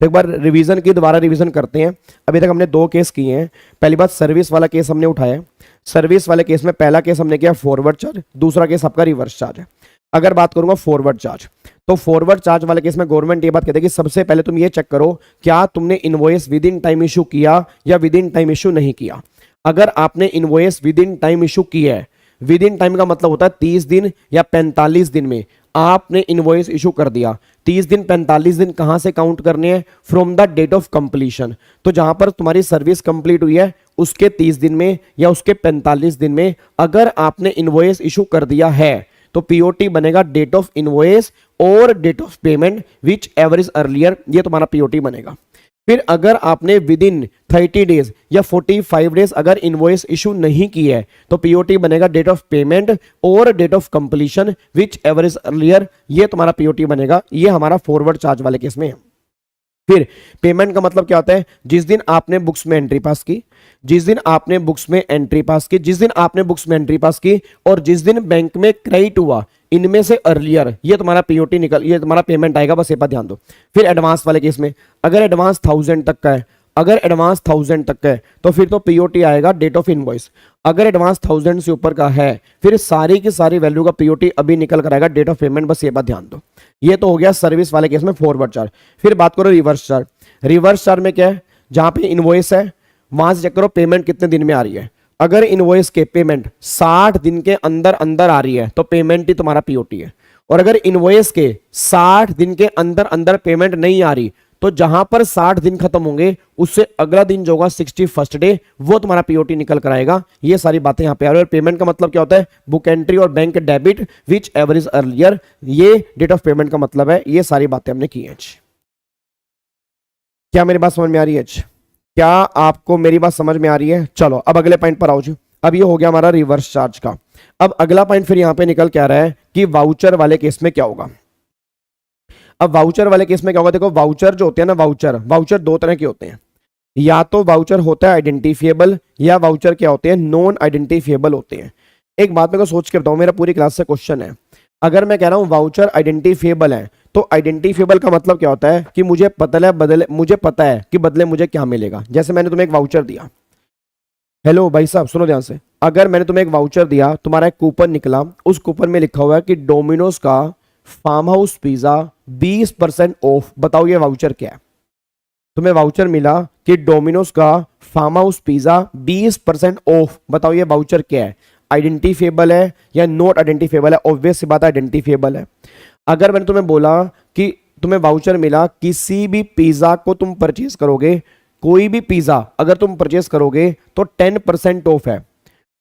तो एक बार रिवीजन की दोबारा रिवीजन करते हैं। अभी तक हमने 2 केस किए हैं। पहली बात सर्विस वाला केस हमने उठाया है। सर्विस वाले केस में पहला केस हमने किया फॉरवर्ड चार्ज, दूसरा केस आपका रिवर्स चार्ज है। अगर बात करूंगा फॉरवर्ड चार्ज, तो फॉरवर्ड चार्ज वाले केस में गवर्नमेंट ये बात कहती है कि सबसे पहले तुम ये चेक करो क्या तुमने invoice with in time issue किया या विद इन टाइम इशू नहीं किया। अगर आपने invoice with in time issue किया है, विद इन टाइम का मतलब होता है 30 दिन या 45 दिन में आपने इनवॉइस इशू कर दिया। 30 दिन 45 दिन कहां से काउंट करने हैं? From the date of completion. तो जहां पर तुम्हारी सर्विस कंप्लीट हुई है उसके 30 दिन में या उसके 45 दिन में अगर आपने इनवॉइस इशू कर दिया है तो पीओटी बनेगा डेट ऑफ इनवॉइस और date of payment which ever is earlier, ये तुम्हारा पीओटी बनेगा। फिर अगर आपने विद इन 30 डेज या 45 डेज अगर इनवॉइस इशू नहीं की है तो पीओटी बनेगा डेट ऑफ पेमेंट और date of completion which ever is earlier, ये तुम्हारा पीओटी बनेगा। ये हमारा फॉरवर्ड चार्ज वाले केस में है। फिर पेमेंट का मतलब क्या होता है? जिस दिन आपने बुक्स में एंट्री पास की, जिस दिन आपने बुक्स में एंट्री पास की, जिस दिन आपने बुक्स में एंट्री पास की और जिस दिन बैंक में क्रेडिट हुआ, इनमें से अर्लियर ये तुम्हारा पीओटी निकल, ये तुम्हारा पेमेंट आएगा। बस ये पर ध्यान दो। फिर एडवांस वाले केस में अगर एडवांस 1000 तक का है, अगर एडवांस 1000 तक का है तो फिर तो पीओटी आएगा डेट ऑफ इनवॉइस। अगर एडवांस 1000 से ऊपर का है फिर सारी की सारी वैल्यू का पीओटी अभी निकल कर आएगा डेट ऑफ पेमेंट। बस ये बात ध्यान दो। ये तो हो गया सर्विस वाले केस में फॉरवर्ड चार्ज। फिर बात करो रिवर्स चार्ज। रिवर्स चार्ज में क्या है? जहां पे इनवॉइस है वहां से चेक करो पेमेंट कितने दिन में आ रही है। अगर इनवॉइस के पेमेंट 60 दिन के अंदर अंदर आ रही है तो पेमेंट ही तुम्हारा पीओटी है। और अगर इनवॉइस के 60 दिन के अंदर अंदर पेमेंट नहीं आ रही तो जहां पर 60 दिन खत्म होंगे उससे अगला दिन जो होगा 61st डे वो तुम्हारा पीओटी निकल कर आएगा। ये सारी बातें यहां पे आ रही है। और पेमेंट का मतलब क्या होता है? बुक एंट्री और bank debit which ever is earlier, ये डेट ऑफ पेमेंट का मतलब है। ये सारी बातें हमने की हैं। क्या मेरी बात समझ में आ रही है? क्या आपको मेरी बात समझ में आ रही है? चलो अब अगले पॉइंट पर आओ जी। अब ये हो गया हमारा रिवर्स चार्ज का। अब अगला पॉइंट फिर यहां पे निकल के आ रहा है कि वाउचर वाले केस में क्या होगा। अब वाउचर वाले केस में क्या होगा? देखो वाउचर जो होते हैं ना, वाउचर 2 तरह के होते हैं। या तो वाउचर होता है आइडेंटिफिएबल या वाउचर क्या होते हैं? नॉन आइडेंटिफिएबल होते हैं। एक बात मेरे को सोच के बताओ, मेरा पूरी क्लास से क्वेश्चन है। अगर मैं कह रहा हूं वाउचर आइडेंटिफिएबल है तो आइडेंटिफिएबल का मतलब क्या होता है कि मुझे पता है कि बदले मुझे क्या मिलेगा। जैसे मैंने तुम्हें एक वाउचर दिया, हेलो भाई साहब सुनो ध्यान से, अगर मैंने तुम्हें एक वाउचर दिया, तुम्हारा एक कूपन निकला, उस कूपन में लिखा हुआ है कि डोमिनोज का फार्म हाउस पिज्जा 20% ऑफ। बताओ ये वाउचर क्या है? तुम्हें वाउचर मिला कि डोमिनोज का फार्म हाउस पिज्जा 20% ऑफ। बताओ ये वाउचर क्या है? आइडेंटिफिएबल है या नॉट आइडेंटिफिएबल है? ऑब्वियस सी बात है आइडेंटिफिएबल है। अगर मैंने तुम्हें बोला कि तुम्हें वाउचर मिला, किसी भी पिज्जा को तुम परचेज करोगे, कोई भी पिज्जा अगर तुम परचेज करोगे तो 10% ऑफ है,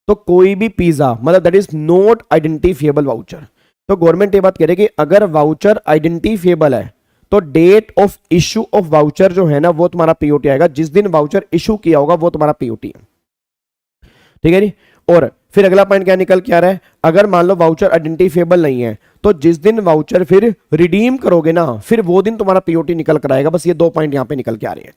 तो कोई भी पिज्जा मतलब that is not identifiable voucher. तो गवर्नमेंट ये बात कह रही है कि अगर वाउचर आइडेंटिफिएबल है तो date of issue of voucher जो है ना वो तुम्हारा पीओटी आएगा। जिस दिन वाउचर इशू किया होगा वो तुम्हारा पीओटी है, ठीक है जी। और फिर अगला पॉइंट क्या निकल के आ रहा है, अगर मान लो वाउचर आइडेंटिफिएबल नहीं है तो जिस दिन वाउचर फिर रिडीम करोगे ना, फिर वो दिन तुम्हारा पीओटी निकल कर आएगा। बस ये 2 पॉइंट यहां पे निकल के आ रहे हैं।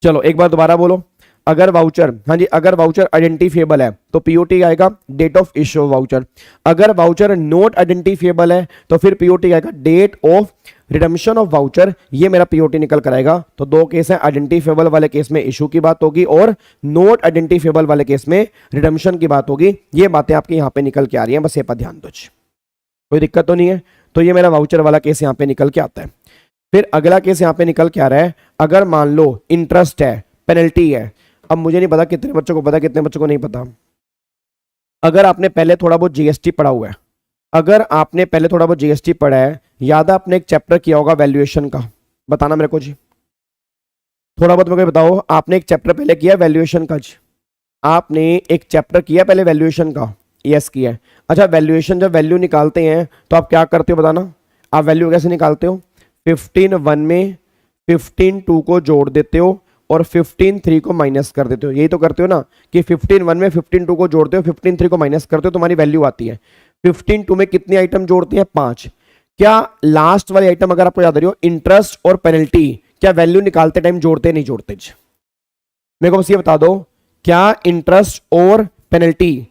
चलो एक बार दोबारा बोलो, अगर वाउचर, हाँ जी, अगर वाउचर आइडेंटिफिएबल है तो पीओटी आएगा date of issue of voucher. अगर वाउचर नॉट आइडेंटिफिएबल है तो फिर पीओटी आएगा date of redemption of voucher. ये मेरा पीओटी निकल कर आएगा। तो 2 केस है, आइडेंटिफिएबल वाले केस में इशू की बात होगी और नॉट आइडेंटिफिएबल वाले केस में रिडम्पशन की बात होगी। ये बातें आपकी यहाँ पे निकल के आ रही हैं, बस ये पर ध्यान दो, कोई दिक्कत तो नहीं है। तो ये मेरा वाउचर वाला केस यहाँ पे निकल के आता है। फिर अगला केस यहाँ पे निकल के आ रहा है, अगर मान लो इंटरेस्ट है, पेनल्टी है। अब मुझे नहीं पता कितने बच्चों को पता, कितने बच्चों को नहीं पता। अगर आपने पहले थोड़ा बहुत जीएसटी पढ़ा हुआ है, अगर आपने पहले थोड़ा बहुत जीएसटी पढ़ा है, याद है आपने एक चैप्टर किया होगा वैल्यूएशन का, बताना मेरे को जी, थोड़ा बहुत मुझे बताओ। आपने एक चैप्टर पहले किया वैल्यूएशन का जी? आपने एक चैप्टर किया पहले वैल्यूएशन का? यस किया है। अच्छा, वैल्यूएशन जब वैल्यू निकालते हैं तो आप क्या करते हो बताना? आप वैल्यू कैसे निकालते हो? 15 1 में 15 2 को जोड़ देते हो और 15 3 को माइनस कर देते हो। यही तो करते हो ना कि 15 1 में 15 2 को जोड़ते हो, 15 3 को माइनस करते हो, तुम्हारी वैल्यू आती है। 15 2 में कितने आइटम जोड़ते हैं? 5। क्या लास्ट वाले आइटम अगर आपको याद रही हो, इंटरेस्ट और पेनल्टी, क्या वैल्यू निकालते टाइम जोड़ते नहीं जोड़ते? मेरे को बस ये बता दो, क्या इंटरेस्ट और पेनल्टी,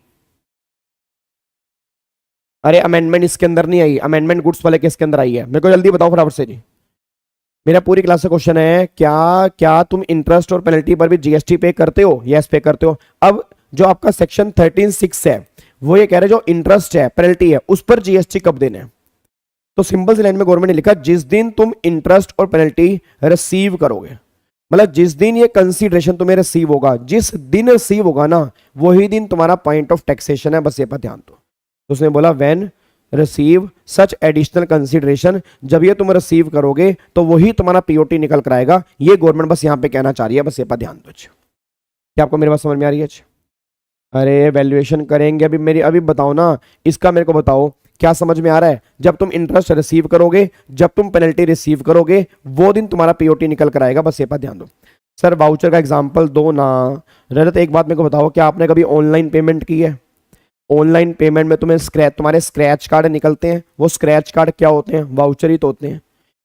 अरे अमेंडमेंट इसके अंदर नहीं आई, अमेंडमेंट गुड्स वाले केस के अंदर आई है। मेरे को जल्दी बताओ फटाफट से जी। मेरा पूरी क्लास का क्वेश्चन है, क्या तुम इंटरेस्ट और पेनल्टी पर भी जीएसटी पे करते हो? यस पे करते हो। अब जो आपका सेक्शन 13(6) है वो ये कह रहे हैं जो इंटरेस्ट है, पेनल्टी है, उस पर जीएसटी कब देना है? तो सिंपल सी लाइन में गवर्नमेंट ने लिखा जिस दिन तुम इंटरेस्ट और पेनल्टी रिसीव करोगे, मतलब जिस दिन ये कंसीडरेशन तुम्हें रिसीव होगा, जिस दिन रिसीव होगा ना वही दिन तुम्हारा पॉइंट ऑफ टैक्सेशन है। बस ये पर ध्यान दो। तो उसने बोला when receive such additional consideration, जब ये तुम रिसीव करोगे तो वही तुम्हारा पीओटी निकल कर आएगा। ये गवर्नमेंट बस यहां पे कहना चाह रही है, बस ये पर ध्यान दो। क्या आपको मेरी बात समझ में आ रही है? अरे वैल्यूएशन करेंगे अभी, मेरी अभी बताओ ना, इसका मेरे को बताओ क्या समझ में आ रहा है? जब तुम इंटरेस्ट रिसीव करोगे, जब तुम पेनल्टी रिसीव करोगे, वो दिन तुम्हारा पीओटी निकल कर आएगा। बस ये पर ध्यान दो। सर वाउचर का एग्जांपल दो ना। रजत एक बात मेरे को बताओ, क्या आपने कभी ऑनलाइन पेमेंट की है? ऑनलाइन पेमेंट में तुम्हारे स्क्रैच कार्ड निकलते हैं। वो स्क्रैच कार्ड क्या होते हैं? वाउचर ही तो होते हैं।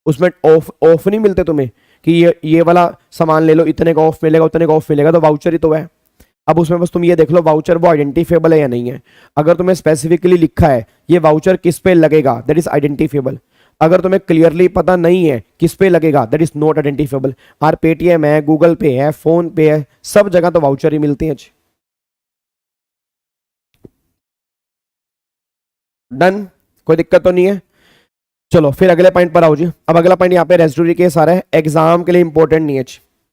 उसमें ऑफ नहीं मिलते तुम्हें कि ये वाला सामान ले लो, इतने का ऑफ मिलेगा, उतने का ऑफ मिलेगा, तो वाउचर ही तो है। अब उसमें बस तुम ये देख लो वाउचर वो आइडेंटिफिएबल है या नहीं है। अगर तुम्हें स्पेसिफिकली लिखा है ये वाउचर किस पे लगेगा, दैट इज आइडेंटिफिएबल। अगर तुम्हें क्लियरली पता नहीं है किस पे लगेगा, that is not identifiable. Or Paytm है, गूगल पे है, फोन पे है, सब जगह तो वाउचर ही मिलते हैं। डन, कोई दिक्कत तो नहीं है। चलो फिर अगले पॉइंट पर आओ जी। अब अगला पॉइंट यहाँ पे रेजिडुअरी केस आ रहा है, एग्जाम के लिए इंपॉर्टेंट नहीं है।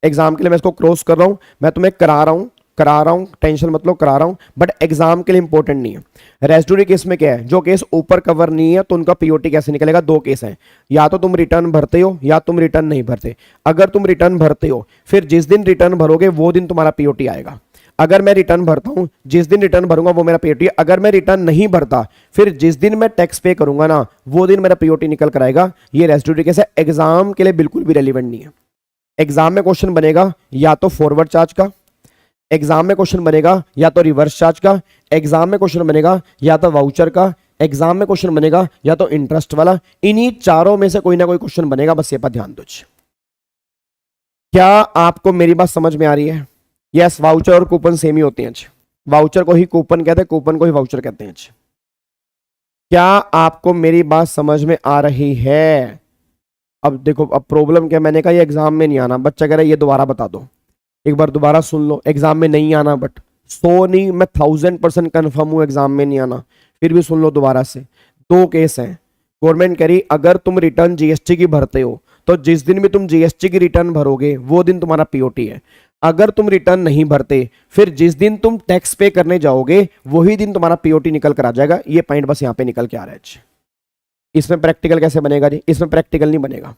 एग्जाम के लिए मैं इसको क्रॉस कर रहा हूं, मैं तुम्हें करा रहा हूं, टेंशन मत लो, करा रहा हूं, बट एग्जाम के लिए इंपॉर्टेंट नहीं है। रेजिडुअरी केस में क्या है, जो केस ऊपर कवर नहीं है तो उनका पीओटी कैसे निकलेगा? 2 केस हैं, या तो तुम रिटर्न भरते हो या तुम रिटर्न नहीं भरते। अगर तुम रिटर्न भरते हो फिर जिस दिन रिटर्न भरोगे वो दिन तुम्हारा पीओटी आएगा। अगर मैं रिटर्न भरता हूं, जिस दिन रिटर्न भरूंगा वो मेरा पीओटी। अगर मैं रिटर्न नहीं भरता फिर जिस दिन मैं टैक्स पे करूंगा ना वो दिन मेरा पीओटी निकल कर आएगा। ये रेजिडुअरी केस है, एग्जाम के लिए बिल्कुल भी रेलिवेंट नहीं है। एग्जाम में क्वेश्चन बनेगा या तो फॉरवर्ड चार्ज का, एग्जाम में क्वेश्चन बनेगा या तो रिवर्स चार्ज का, एग्जाम में क्वेश्चन बनेगा या तो वाउचर का, एग्जाम में क्वेश्चन बनेगा या तो इंटरेस्ट वाला। इन्हीं चारों में से कोई ना कोई क्वेश्चन बनेगा, बस ये पर ध्यान दो। क्या आपको मेरी बात समझ में आ रही है? यस, वाउचर और कूपन सेम ही होते हैं। वाउचर को ही कूपन कहते हैं, कूपन को ही वाउचर कहते हैं। क्या आपको मेरी बात समझ में आ रही है? अब देखो, अब प्रॉब्लम क्या, मैंने कहा ये एग्जाम में नहीं आना, बच्चा कह रहा है ये दोबारा बता दो, एक बार दोबारा सुन लो, एग्जाम में नहीं आना, बट 100 नहीं, मैं 1000% कन्फर्म हूं एग्जाम में नहीं आना, फिर भी सुन लो दोबारा से। दो केस हैं, गवर्नमेंट कह रही अगर तुम रिटर्न जीएसटी की भरते हो तो जिस दिन भी तुम जीएसटी की रिटर्न भरोगे वो दिन तुम्हारा पीओटी है। अगर तुम रिटर्न नहीं भरते फिर जिस दिन तुम टैक्स पे करने जाओगे वही दिन तुम्हारा पीओटी निकल कर आ जाएगा। ये पॉइंट बस यहां पे निकल के आ रहा है। इसमें प्रैक्टिकल कैसे बनेगा जी? इसमें प्रैक्टिकल नहीं बनेगा।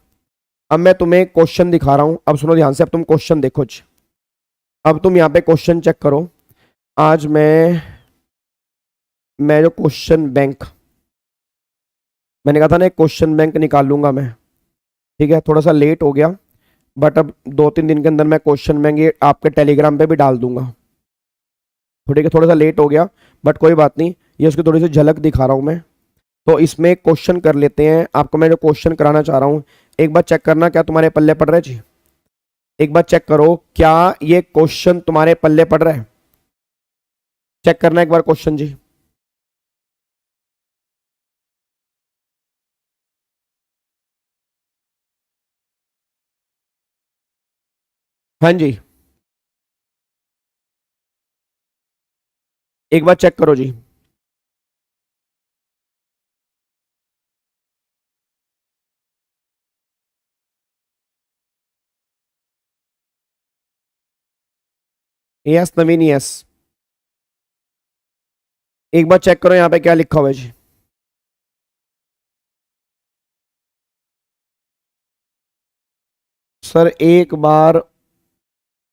अब मैं तुम्हें क्वेश्चन दिखा रहा हूं, अब सुनो ध्यान से, अब तुम क्वेश्चन देखो जी। अब तुम यहां पे क्वेश्चन चेक करो। आज मैं जो क्वेश्चन बैंक, मैंने कहा था ना एक क्वेश्चन बैंक निकाल लूंगा मैं, ठीक है, थोड़ा सा लेट हो गया, बट अब 2-3 दिन के अंदर मैं क्वेश्चन बैंक ये आपके टेलीग्राम पे भी डाल दूंगा। ठीक है, थोड़ा सा लेट हो गया बट कोई बात नहीं, ये उसकी थोड़ी सी झलक दिखा रहा हूं मैं। तो इसमें क्वेश्चन कर लेते हैं। आपको मैं जो क्वेश्चन कराना चाह रहा हूं एक बार चेक करना, क्या तुम्हारे पल्ले पड़ रहा है जी? एक बार चेक करो क्या ये क्वेश्चन तुम्हारे पल्ले पड़ रहा है? चेक करना एक बार क्वेश्चन जी। हाँ जी, एक बार चेक करो जी। यस नवीन, यस, एक बार चेक करो यहाँ पे क्या लिखा हुआ है जी। सर एक बार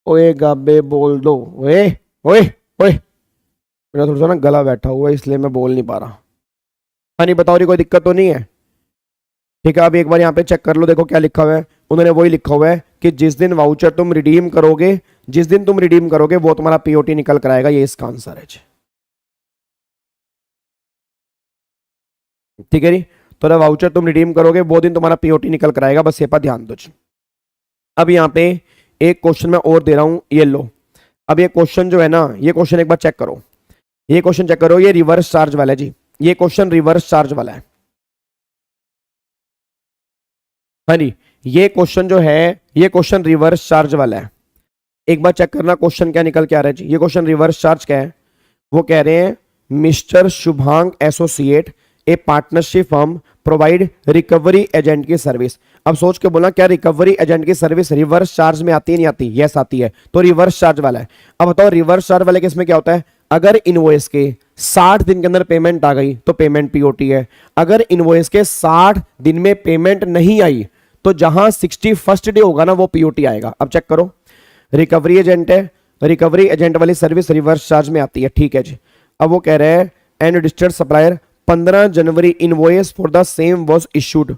ओए गाबे बोल दो। ओए ओए ओए, मेरा थोड़ा सा ना गला बैठा हुआ है इसलिए मैं बोल नहीं पा रहा। हाँ नहीं, बताओ, कोई दिक्कत तो नहीं है? ठीक है, अब एक बार यहाँ पे चेक कर लो, देखो क्या लिखा हुआ है। उन्होंने वही लिखा हुआ है कि जिस दिन वाउचर तुम रिडीम करोगे, जिस दिन तुम रिडीम करोगे वो तुम्हारा पीओटी निकल कर आएगा। ये इसका आंसर है जी। ठीक है जी, तो वाउचर तुम रिडीम करोगे वो दिन तुम्हारा पीओटी निकल कर आएगा, बस ये पर ध्यान दो जी। अब यहाँ पे एक क्वेश्चन मैं और दे रहा हूं, ये लो। अब ये क्वेश्चन जो है ना, ये क्वेश्चन एक बार चेक करो, ये क्वेश्चन चेक करो, ये रिवर्स चार्ज वाला है जी, ये क्वेश्चन रिवर्स चार्ज वाला है। हाँ जी, ये क्वेश्चन जो है ये क्वेश्चन रिवर्स चार्ज वाला है। एक बार चेक करना क्वेश्चन क्या निकल के आ रहा है जी। ये क्वेश्चन रिवर्स चार्ज क्या है? वो कह रहे हैं मिस्टर शुभांग एसोसिएट ए partnership firm provide recovery agent की सर्विस। अब सोच के बोला क्या रिकवरी एजेंट की सर्विस रिवर्स चार्ज में आती है नहीं आती? यस आती है, तो रिवर्स चार्ज वाला है। अब बताओ रिवर्स चार्ज वाले केस में क्या होता है? अगर इनवॉइस के 60 दिन के अंदर पेमेंट आ गई तो पेमेंट पीओटी है। अगर इनवॉइस के 60 दिन में पेमेंट नहीं आई तो जहां 61st डे होगा ना वो पीओटी आएगा। अब चेक करो, रिकवरी एजेंट है, रिकवरी एजेंट वाली सर्विस रिवर्स चार्ज में आती है, ठीक है जी। अब वो कह रहे हैं and registered supplier 15 January invoice for the same was issued.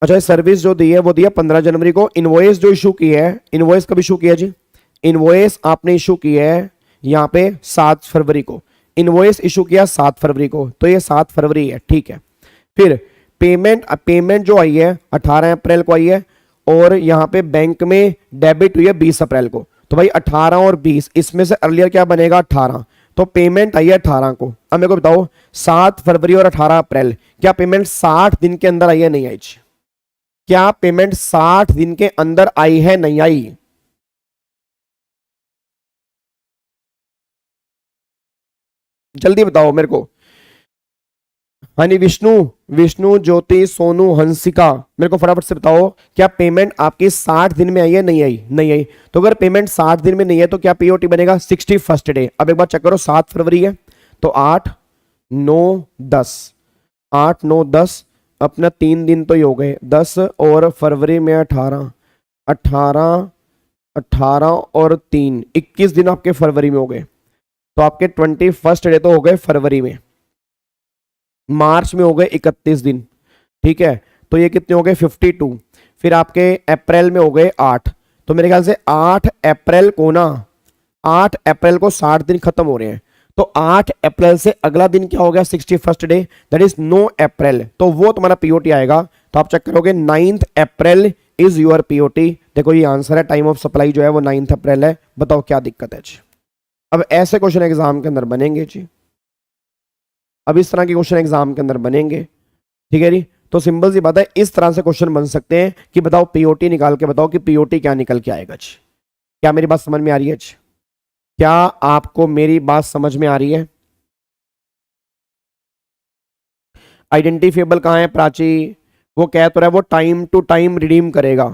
अच्छा, सर्विस जो दी है वो दिया 15 जनवरी को। इनवॉइस जो इशू की है, इनवॉइस कब इशू किया जी? इनवॉइस आपने इशू की है यहाँ पे 7 फरवरी को, इनवॉइस इशू किया 7 फरवरी को, तो ये 7 फरवरी है, ठीक है। फिर पेमेंट जो आई है 18 अप्रैल को आई है और यहाँ पे बैंक में डेबिट हुई है 20 अप्रैल को। तो भाई 18 और 20 इसमें से अर्लियर क्या बनेगा? 18, तो पेमेंट आई है 18 को। अब मेरे को बताओ 7 फरवरी और 18 अप्रैल, क्या पेमेंट 60 दिन के अंदर आई है नहीं आई? क्या पेमेंट 60 दिन के अंदर आई है नहीं आई? जल्दी बताओ मेरे को। हनी, विष्णु, विष्णु, ज्योति, सोनू, हंसिका, मेरे को फटाफट से बताओ क्या पेमेंट आपकी 60 दिन में आई है नहीं आई? नहीं आई। तो अगर पेमेंट 60 दिन में नहीं है तो क्या पीओटी बनेगा? 61st day. अब एक बार चेक करो, 7 फरवरी है तो 8, 9, 10, 8, 9, 10, अपना 3 दिन तो ही हो गए, 10 और फरवरी में 18, 18, 18 और 3, 21 दिन आपके फरवरी में हो गए। तो आपके 21st डे तो हो गए फरवरी में, मार्च में हो गए 31 दिन, ठीक है, तो ये कितने हो गए? 52। फिर आपके अप्रैल में हो गए 8, तो मेरे ख्याल से 8 अप्रैल को ना, 8 अप्रैल को 60 दिन खत्म हो रहे हैं, तो 8 अप्रैल से अगला दिन क्या हो गया? 61st डे, दैट इज 9 अप्रैल, तो वो तुम्हारा पीओटी आएगा। तो आप चेक करोगे 9th April is your POT. देखो ये आंसर है, टाइम ऑफ सप्लाई जो है वो 9th अप्रैल है। बताओ क्या दिक्कत है जी? अब ऐसे क्वेश्चन एग्जाम के अंदर बनेंगे जी। अब इस तरह के क्वेश्चन एग्जाम के अंदर बनेंगे, ठीक है जी। तो सिंपल सी बात है, इस तरह से क्वेश्चन बन सकते हैं कि बताओ पीओटी निकाल के बताओ कि पीओटी क्या निकल के आएगा जी। क्या मेरी बात समझ में आ रही है जी? क्या आपको मेरी बात समझ में आ रही है? आइडेंटिफिएबल कहाँ है प्राची? वो कह तो रहा है वो टाइम टू टाइम रिडीम करेगा,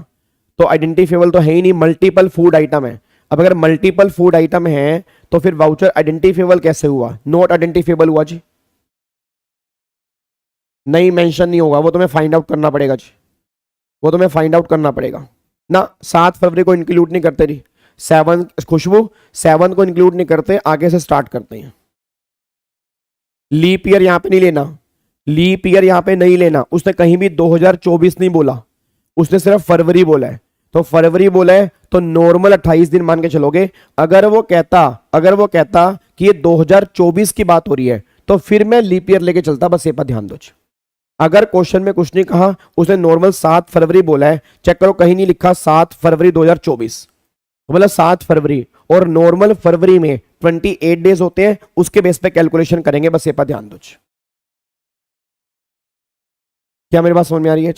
तो आइडेंटिफिएबल तो है ही नहीं, मल्टीपल फूड आइटम है। अब अगर मल्टीपल फूड आइटम है तो फिर वाउचर आइडेंटिफिएबल कैसे हुआ? नॉट आइडेंटिफिएबल हुआ जी, नहीं मेंशन नहीं होगा, वो तुम्हें फाइंड आउट करना पड़ेगा जी, वो तुम्हें फाइंड आउट करना पड़ेगा ना। 7 फरवरी को इंक्लूड नहीं करते जी, 7 खुशबू 7 को इंक्लूड नहीं करते, आगे से स्टार्ट करते हैं। लीप ईयर यहां पे नहीं लेना, लीप ईयर यहां पे नहीं लेना, उसने कहीं भी 2024 नहीं बोला, उसने सिर्फ फरवरी बोला है। तो फरवरी बोला है तो नॉर्मल 28 दिन मान के चलोगे। अगर वो कहता कि ये 2024 की बात हो रही है तो फिर मैं लीप ईयर लेके चलता, बस ये पर ध्यान दो। अगर क्वेश्चन में कुछ नहीं कहा, उसने नॉर्मल 7 फरवरी बोला है, चेक करो कहीं नहीं लिखा 7 फरवरी 2024, मतलब 7 फरवरी, और नॉर्मल फरवरी में 28 डेज होते हैं, उसके बेस पे कैलकुलेशन करेंगे, बस ये पर ध्यान दो। क्या मेरी बात समझ में आ रही है?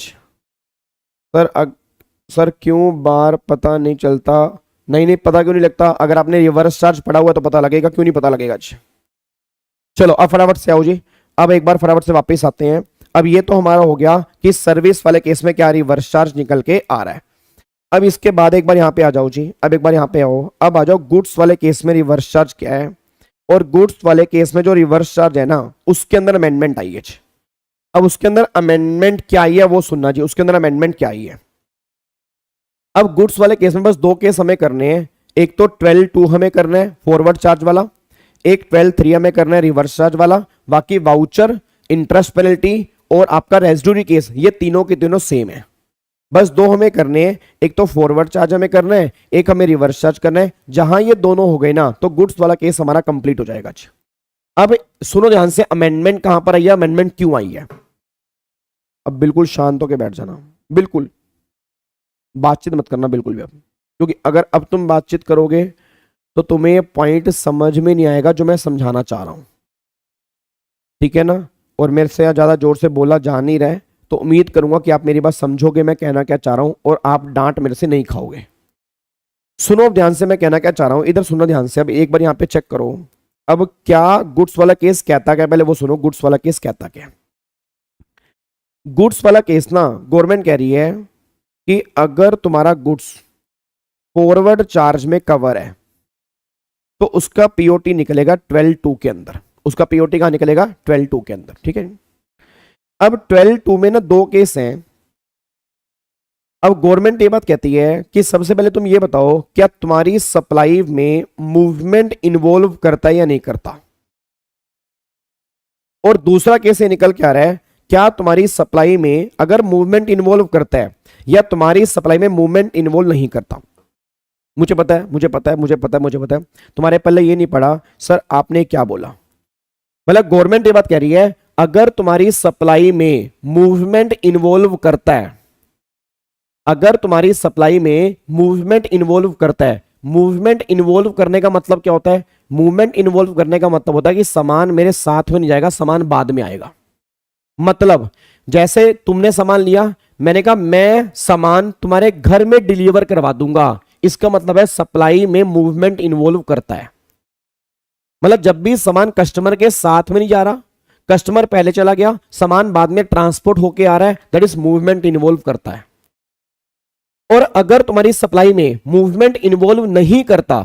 सर क्यों बार पता नहीं चलता? नहीं पता क्यों नहीं लगता? अगर आपने रिवर्स चार्ज पढ़ा हुआ तो पता लगेगा, क्यों नहीं पता लगेगा? चलो अब फटाफट से आओ जी, अब एक बार फटाफट से वापस आते हैं। अब ये तो हमारा हो गया कि सर्विस वाले केस में क्या रिवर्स चार्ज निकल के आ रहा है। अब इसके बाद एक बार यहां पे आ जाओ जी, अब एक बार यहां पे आओ, अब आ जाओ गुड्स वाले केस में रिवर्स चार्ज क्या है। और गुड्स वाले केस में जो रिवर्स चार्ज है ना, उसके अंदर अमेंडमेंट आई है। अब उसके अंदर अमेंडमेंट क्या आई है वो सुनना जी, उसके अंदर अमेंडमेंट क्या आई है। अब गुड्स वाले केस में बस 2 केस हमें करने हैं, एक तो 12(2) हमें करना है फॉरवर्ड चार्ज वाला, एक 12(3) हमें करना है रिवर्स चार्ज वाला। बाकी वाउचर, इंटरेस्ट पेनल्टी और आपका रेजिड्यूरी केस, ये तीनों के तीनों सेम है। बस 2 हमें करने हैं, एक तो फॉरवर्ड चार्ज हमें करना है, एक हमें रिवर्स चार्ज करना है। जहां ये दोनों हो गए ना तो गुड्स वाला केस हमारा कंप्लीट हो जाएगा। अब सुनो ध्यान से, अमेंडमेंट कहां पर आई है, अमेंडमेंट क्यों आई है? अब बिल्कुल शांत होकर बैठ जाना, बिल्कुल बातचीत मत करना बिल्कुल भी अब, क्योंकि अगर अब तुम बातचीत करोगे तो तुम्हें पॉइंट समझ में नहीं आएगा जो मैं समझाना चाह रहा हूं, ठीक है ना। और मेरे से ज्यादा जोर से बोला जा नहीं रहा है, तो उम्मीद करूंगा कि आप मेरी बात समझोगे मैं कहना क्या चाह रहा हूं, और आप डांट मेरे से नहीं खाओगे। सुनो अब ध्यान से मैं कहना क्या चाह रहा हूं, इधर सुनो ध्यान से। अब एक बार यहां पे चेक करो, अब क्या गुड्स वाला केस कहता क्या, पहले वो सुनो गुड्स वाला केस कहता क्या। गुड्स वाला केस ना, गवर्नमेंट कह रही है कि अगर तुम्हारा गुड्स फॉरवर्ड चार्ज में कवर है तो उसका पीओटी निकलेगा 12(2) के अंदर, उसका पीओटी कहां निकलेगा? 12(2) के अंदर, ठीक है। अब 12(2) में ना 2 केस हैं। अब गवर्नमेंट ये बात कहती है कि सबसे पहले तुम ये बताओ क्या तुम्हारी सप्लाई में मूवमेंट इन्वॉल्व करता है या नहीं करता। और दूसरा केस ये निकल के आ रहा है, क्या तुम्हारी सप्लाई में अगर मूवमेंट इन्वॉल्व करता है या तुम्हारी सप्लाई में मूवमेंट इन्वॉल्व नहीं करता। मुझे पता है, मुझे पता है, मुझे पता है, मुझे पता है, तुम्हारे पहले ये नहीं पढ़ा सर आपने क्या बोला। मतलब गवर्नमेंट ये बात कह रही है अगर तुम्हारी सप्लाई में मूवमेंट इन्वॉल्व करता है, अगर तुम्हारी सप्लाई में मूवमेंट इन्वॉल्व करता है, मूवमेंट इन्वॉल्व करने का मतलब क्या होता है? मूवमेंट इन्वॉल्व करने का मतलब होता है कि सामान मेरे साथ में नहीं जाएगा, सामान बाद में आएगा। मतलब जैसे तुमने सामान लिया, मैंने कहा मैं सामान तुम्हारे घर में डिलीवर करवा दूंगा, इसका मतलब है सप्लाई में मूवमेंट इन्वॉल्व करता है। मतलब जब भी सामान कस्टमर के साथ में नहीं जा रहा, कस्टमर पहले चला गया, सामान बाद में ट्रांसपोर्ट होके आ रहा है, दैट इज मूवमेंट इन्वॉल्व करता है। और अगर तुम्हारी सप्लाई में मूवमेंट इन्वॉल्व नहीं करता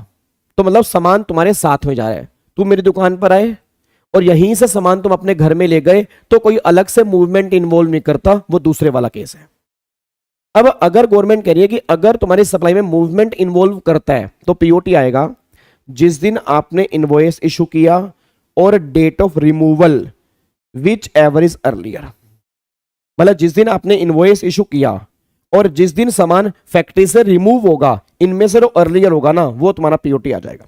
तो मतलब सामान तुम्हारे साथ में जा रहा है, तुम मेरी दुकान पर आए और यहीं से सामान तुम अपने घर में ले गए तो कोई अलग से मूवमेंट इन्वॉल्व नहीं करता, वो दूसरे वाला केस है। अब अगर गवर्नमेंट कह रही है कि अगर तुम्हारी सप्लाई में मूवमेंट इन्वॉल्व करता है तो पीओटी आएगा जिस दिन आपने इनवॉइस इशू किया और date of removal which ever is earlier. मतलब जिस दिन आपने इनवॉइस इशू किया और जिस दिन सामान फैक्ट्री से रिमूव होगा, इनमें से जो अर्लियर होगा ना वो तुम्हारा पीओटी आ जाएगा।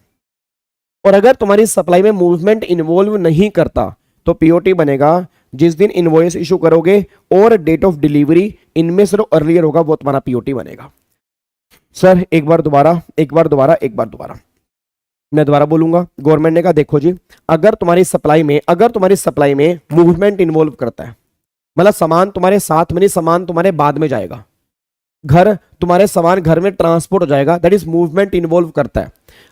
और अगर तुम्हारी सप्लाई में मूवमेंट इन्वॉल्व नहीं करता तो पीओटी बनेगा जिस दिन इनवॉइस इशू करोगे और डेट ऑफ डिलीवरी, इनमें से जो अर्लियर होगा वो तुम्हारा पीओटी बनेगा। सर एक बार दोबारा, एक बार दोबारा, एक बार दोबारा। मैं दोबारा बोलूंगा, गवर्नमेंट ने कहा देखो जी, अगर तुम्हारी सप्लाई में मूवमेंट इन्वॉल्व करता है, मतलब सामान तुम्हारे साथ में नहीं, सामान तुम्हारे बाद में जाएगा, तुम्हारे सामान घर में ट्रांसपोर्ट हो जाएगा, दैट इज मूवमेंट इन्वॉल्व करता है।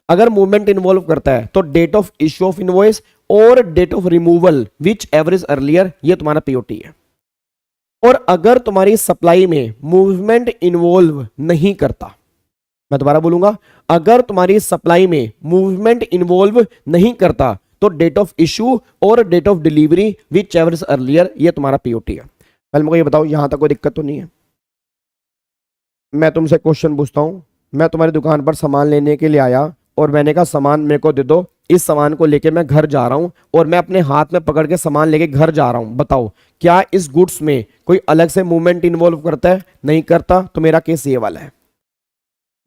अगर मूवमेंट इन्वॉल्व करता है तो date of issue of invoice और date of removal which average earlier, ये तुम्हारा पीओटी है। और अगर तुम्हारी सप्लाई में मूवमेंट इन्वॉल्व नहीं करता, मैं दोबारा बोलूंगा, अगर तुम्हारी सप्लाई में मूवमेंट इन्वॉल्व नहीं करता तो डेट ऑफ इश्यू और date of delivery which average earlier, ये तुम्हारा पीओटी है। पहले मुझे ये बताओ, यहां तक कोई दिक्कत तो नहीं है? मैं तुमसे क्वेश्चन पूछता हूं, मैं तुम्हारी दुकान पर सामान लेने के लिए आया और मैंने कहा सामान मेरे को दे दो, इस सामान को लेके मैं घर जा रहा हूं और मैं अपने हाथ में पकड़ के सामान लेके घर जा रहा हूं, बताओ क्या इस गुड्स में कोई अलग से मूवमेंट इन्वॉल्व करता है? नहीं करता, तो मेरा केस ये वाला है।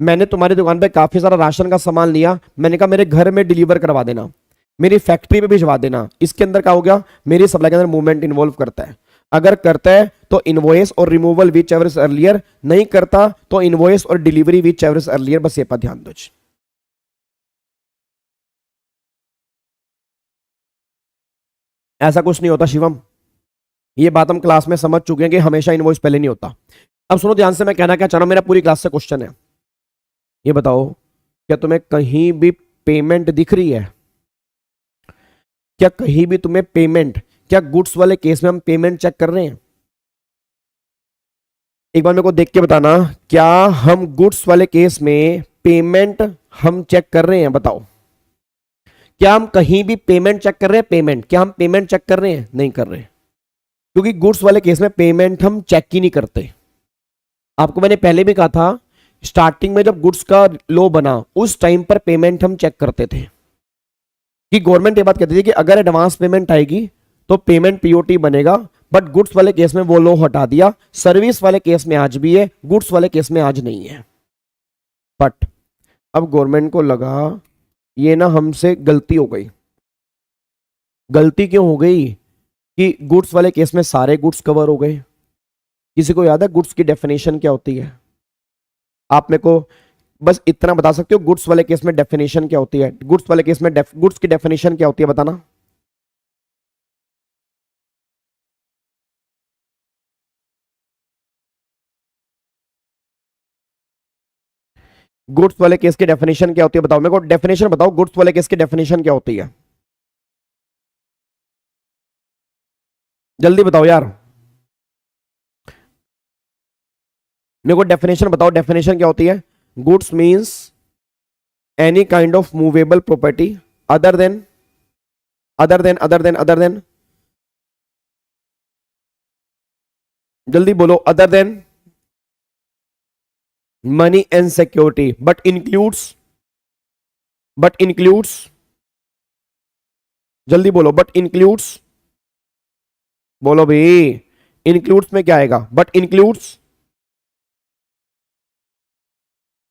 मैंने तुम्हारी दुकान पे काफी सारा राशन का सामान लिया, मैंने कहा मेरे घर में डिलीवर करवा देना, मेरी फैक्ट्री पे भिजवा देना, इसके अंदर क्या हो गया? मेरी सप्लाई के अंदर मूवमेंट इन्वॉल्व करता है। अगर करता है तो इनवॉइस और रिमूवल विच एवरेज अर्लियर, नहीं करता तो इनवॉइस और डिलीवरी विच एवरेज अर्लियर। बस ये पर ध्यान दो। ऐसा कुछ नहीं होता शिवम, ये बात हम क्लास में समझ चुके हैं कि हमेशा इनवॉइस पहले नहीं होता। अब सुनो ध्यान से, मैं कहना क्या चाह रहा हूं, मेरा पूरी क्लास से क्वेश्चन है, ये बताओ क्या तुम्हें कहीं भी पेमेंट दिख रही है? क्या कहीं भी तुम्हें पेमेंट, क्या गुड्स वाले केस में हम पेमेंट चेक कर रहे हैं? एक बार मेरे को देख के बताना, क्या हम गुड्स वाले केस में पेमेंट हम चेक कर रहे हैं? बताओ, क्या हम कहीं भी पेमेंट चेक कर रहे हैं? पेमेंट, क्या हम पेमेंट चेक कर रहे हैं? नहीं कर रहे, क्योंकि गुड्स वाले केस में पेमेंट हम चेक ही नहीं करते। आपको मैंने पहले भी कहा था, स्टार्टिंग में जब गुड्स का लॉ बना उस टाइम पर पेमेंट हम चेक करते थे, कि गवर्नमेंट ये बात कहती थी कि अगर एडवांस पेमेंट आएगी तो पेमेंट पीओटी बनेगा, बट गुड्स वाले केस में वो लॉ हटा दिया। सर्विस वाले केस में आज भी है, गुड्स वाले केस में आज नहीं है। बट अब गवर्नमेंट को लगा ये ना हमसे गलती हो गई। गलती क्यों हो गई? कि गुड्स वाले केस में सारे गुड्स कवर हो गए। किसी को याद है गुड्स की डेफिनेशन क्या होती है? आप मेरे को बस इतना बता सकते हो, गुड्स वाले केस में डेफिनेशन क्या होती है? गुड्स वाले केस में गुड्स की डेफिनेशन क्या होती है, बताना। गुड्स वाले केस की डेफिनेशन क्या होती है? बताओ मेरे को, डेफिनेशन बताओ, गुड्स वाले केस की डेफिनेशन क्या होती है? जल्दी बताओ यार, मेरे को डेफिनेशन बताओ, डेफिनेशन क्या होती है? Goods means any kind of movable property other than जल्दी बोलो, other than money and security, but includes, जल्दी बोलो, बट इंक्लूड्स, बोलो भाई, इंक्लूड्स में क्या आएगा? बट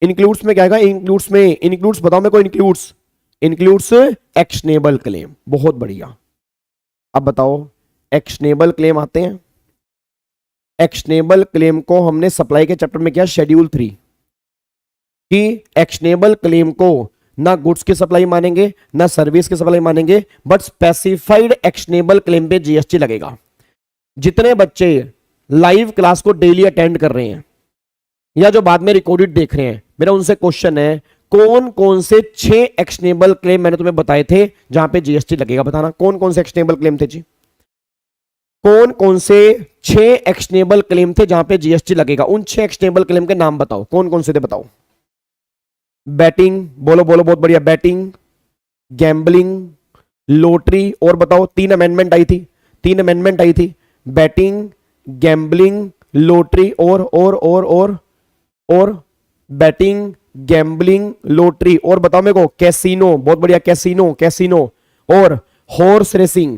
इंक्लूड्स में क्या आएगा? इंक्लूड्स बताओ मेरे को, इंक्लूड्स एक्शनेबल क्लेम। बहुत बढ़िया। अब बताओ, एक्शनेबल क्लेम आते हैं। एक्शनेबल क्लेम को हमने सप्लाई के चैप्टर में किया शेड्यूल 3, कि एक्शनेबल क्लेम को ना गुड्स की सप्लाई मानेंगे ना सर्विस की सप्लाई मानेंगे, बट स्पेसिफाइड एक्शनेबल क्लेम पे जीएसटी लगेगा। जितने बच्चे लाइव क्लास को डेली अटेंड कर रहे हैं या जो बाद में रिकॉर्डेड देख रहे हैं, मेरा उनसे क्वेश्चन है, कौन कौन से 6 एक्शनेबल क्लेम मैंने तुम्हें बताए थे जहां पे जीएसटी लगेगा? बताना कौन कौन से एक्शनेबल क्लेम थे जी? कौन कौन से 6 एक्शनेबल क्लेम थे जहां पे जीएसटी लगेगा? उन 6 एक्शनेबल क्लेम के नाम बताओ, कौन कौन से थे? बताओ। बैटिंग, बोलो बोलो, बहुत बढ़िया। बैटिंग, गैम्बलिंग, लॉटरी, और बताओ 3 अमेंडमेंट आई थी। बैटिंग, गैम्बलिंग, लॉटरी और बैटिंग, गैम्बलिंग, लॉटरी, और बताओ मेरे को कैसीनो, बहुत बढ़िया, कैसीनो और हॉर्स रेसिंग,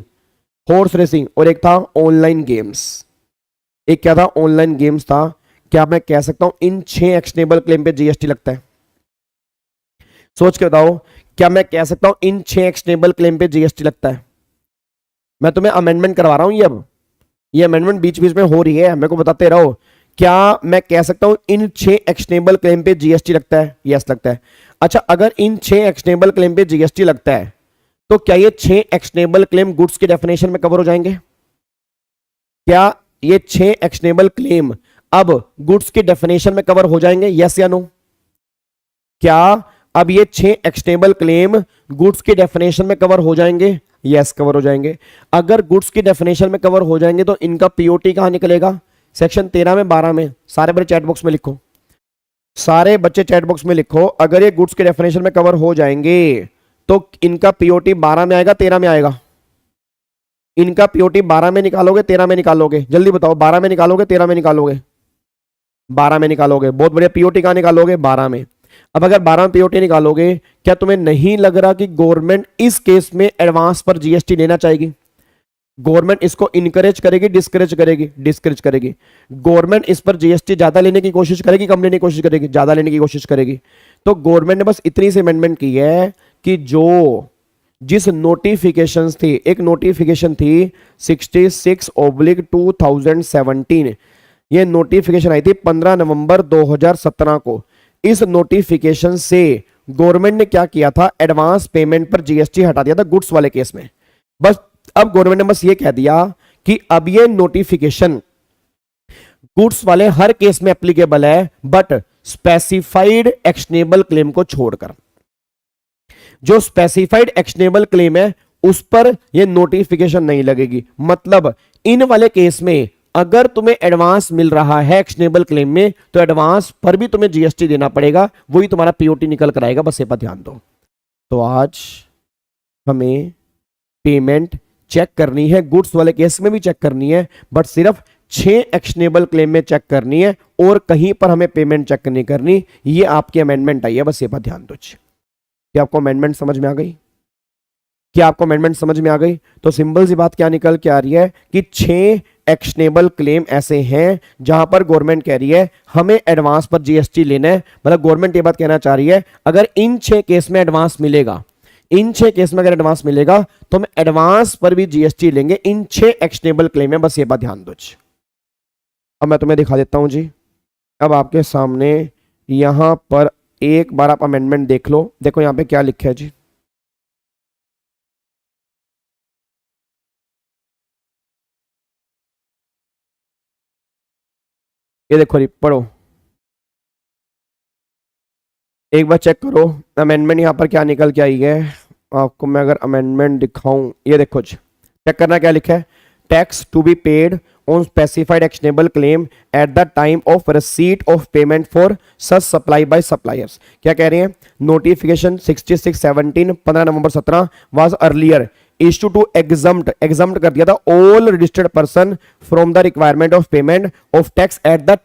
और एक था ऑनलाइन गेम्स। एक क्या था? ऑनलाइन गेम्स था। क्या मैं कह सकता हूं इन 6 एक्शनेबल क्लेम पे जीएसटी लगता है? सोच के बताओ, क्या मैं कह सकता हूं इन 6 एक्शनेबल क्लेम पे जीएसटी लगता है? मैं तुम्हें अमेंडमेंट करवा रहा हूं, ये अमेंडमेंट बीच बीच में हो रही है, मेरे को बताते रहो। क्या मैं कह सकता हूं इन 6 एक्शनेबल क्लेम पे जीएसटी लगता है? यस लगता है। अच्छा, अगर इन 6 एक्शनेबल क्लेम पे जीएसटी लगता है तो क्या ये 6 एक्शनेबल क्लेम गुड्स की डेफिनेशन में कवर हो जाएंगे? क्या ये 6 एक्शनेबल क्लेम अब गुड्स की डेफिनेशन में कवर हो जाएंगे? यस या नो? क्या अब ये 6 एक्शनेबल क्लेम गुड्स की डेफिनेशन में कवर हो जाएंगे? यस, कवर हो जाएंगे। अगर गुड्स की डेफिनेशन में कवर हो जाएंगे तो इनका पीओटी कहां निकलेगा? सेक्शन 13 में, 12 में। सारे बच्चे चैट बॉक्स में लिखो, सारे बच्चे चैट बॉक्स में लिखो, अगर ये गुड्स के डेफिनेशन में कवर हो जाएंगे तो इनका पीओटी 12 में आएगा, 13 में आएगा? इनका पीओटी 12 में निकालोगे, 13 में निकालोगे? जल्दी बताओ, 12 में निकालोगे, 13 में निकालोगे? 12 में निकालोगे। बहुत बढ़िया। पीओटी कहां निकालोगे? 12 में। अब अगर 12 में पीओटी निकालोगे, क्या तुम्हें नहीं लग रहा कि गवर्नमेंट इस केस में एडवांस पर जीएसटी लेना चाहेगी? गवर्नमेंट इसको इनकरेज करेगी, डिस्करेज करेगी? डिस्करेज करेगी। गवर्नमेंट इस पर जीएसटी ज्यादा लेने की कोशिश करेगी, कम लेने की कोशिश करेगी? ज्यादा लेने की कोशिश करेगी। तो गवर्नमेंट ने बस इतनी सी अमेंडमेंट की है कि जो जिस नोटिफिकेशन थी, एक नोटिफिकेशन थी 66/2017, ये नोटिफिकेशन आई थी 15 नवंबर 2017 को। इस नोटिफिकेशन से गवर्नमेंट ने क्या किया था? एडवांस पेमेंट पर जीएसटी हटा दिया था गुड्स वाले केस में। बस अब गवर्नमेंट ने बस ये कह दिया कि अब ये नोटिफिकेशन गुड्स वाले हर केस में एप्लीकेबल है, बट स्पेसिफाइड एक्शनेबल क्लेम को छोड़कर। जो स्पेसिफाइड एक्शनेबल क्लेम है उस पर ये नोटिफिकेशन नहीं लगेगी। मतलब इन वाले केस में अगर तुम्हें एडवांस मिल रहा है एक्शनेबल क्लेम में, तो एडवांस पर भी तुम्हें जीएसटी देना पड़ेगा, वही तुम्हारा पीओटी निकल कर आएगा। बस ये पर ध्यान दो। तो आज हमें पेमेंट चेक करनी है, गुड्स वाले केस में भी चेक करनी है, बट सिर्फ 6 एक्शनेबल क्लेम में चेक करनी है और कहीं पर हमें पेमेंट चेक नहीं करनी। ये आपकी अमेंडमेंट आई है, बस ये पर ध्यान दो। क्या आपको अमेंडमेंट समझ में आ गई? क्या आपको अमेंडमेंट समझ में आ गई? तो सिंपल सी बात क्या निकल के आ रही है कि 6 एक्शनेबल क्लेम ऐसे हैं जहां पर गवर्नमेंट कह रही है हमें एडवांस पर जीएसटी लेना है। मतलब गवर्नमेंट ये बात कहना चाह रही है, अगर इन 6 केस में एडवांस मिलेगा, इन 6 केस में अगर एडवांस मिलेगा तो हम एडवांस पर भी जीएसटी लेंगे। इन 6 एक्शनेबल क्लेम है, बस ये बात ध्यान दो। अब मैं तुम्हें दिखा देता हूं जी। अब आपके सामने यहां पर एक बार आप अमेंडमेंट देख लो। देखो यहां पे क्या लिखा है जी। ये देखो जी, पढ़ो, एक बार चेक करो अमेंडमेंट यहां पर क्या निकल के आई है। आपको मैं अगर अमेंडमेंट दिखाऊं, ये देखो जी, चेक करना क्या लिखा है। Tax to be paid on specified actionable claim at the time of receipt of payment for such supply by suppliers. क्या कह रहे हैं? Notification 66/17 15 November 17 was earlier issue to exempt कर दिया था all registered person from the requirement of payment of tax at the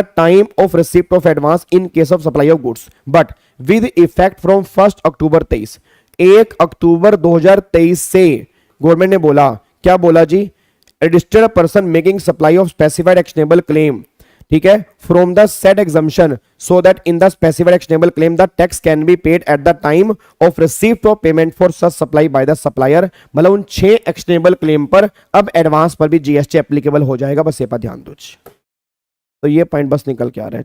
time of receipt of advance in case of supply of goods, but with effect from 1 अक्टूबर 23। 1 अक्टूबर 2023 से government ने बोला, क्या बोला जी? Registered person making supply of specified actionable claim, ठीक है, from the set exemption so that in the specified actionable claim the tax can be paid at the time of receipt of payment for such supply by the supplier. मतलब उन 6 actionable claim पर अब advance पर भी GST applicable हो जाएगा। बस ये पर ध्यान दो। तो ये पॉइंट बस निकल के आ रहा है,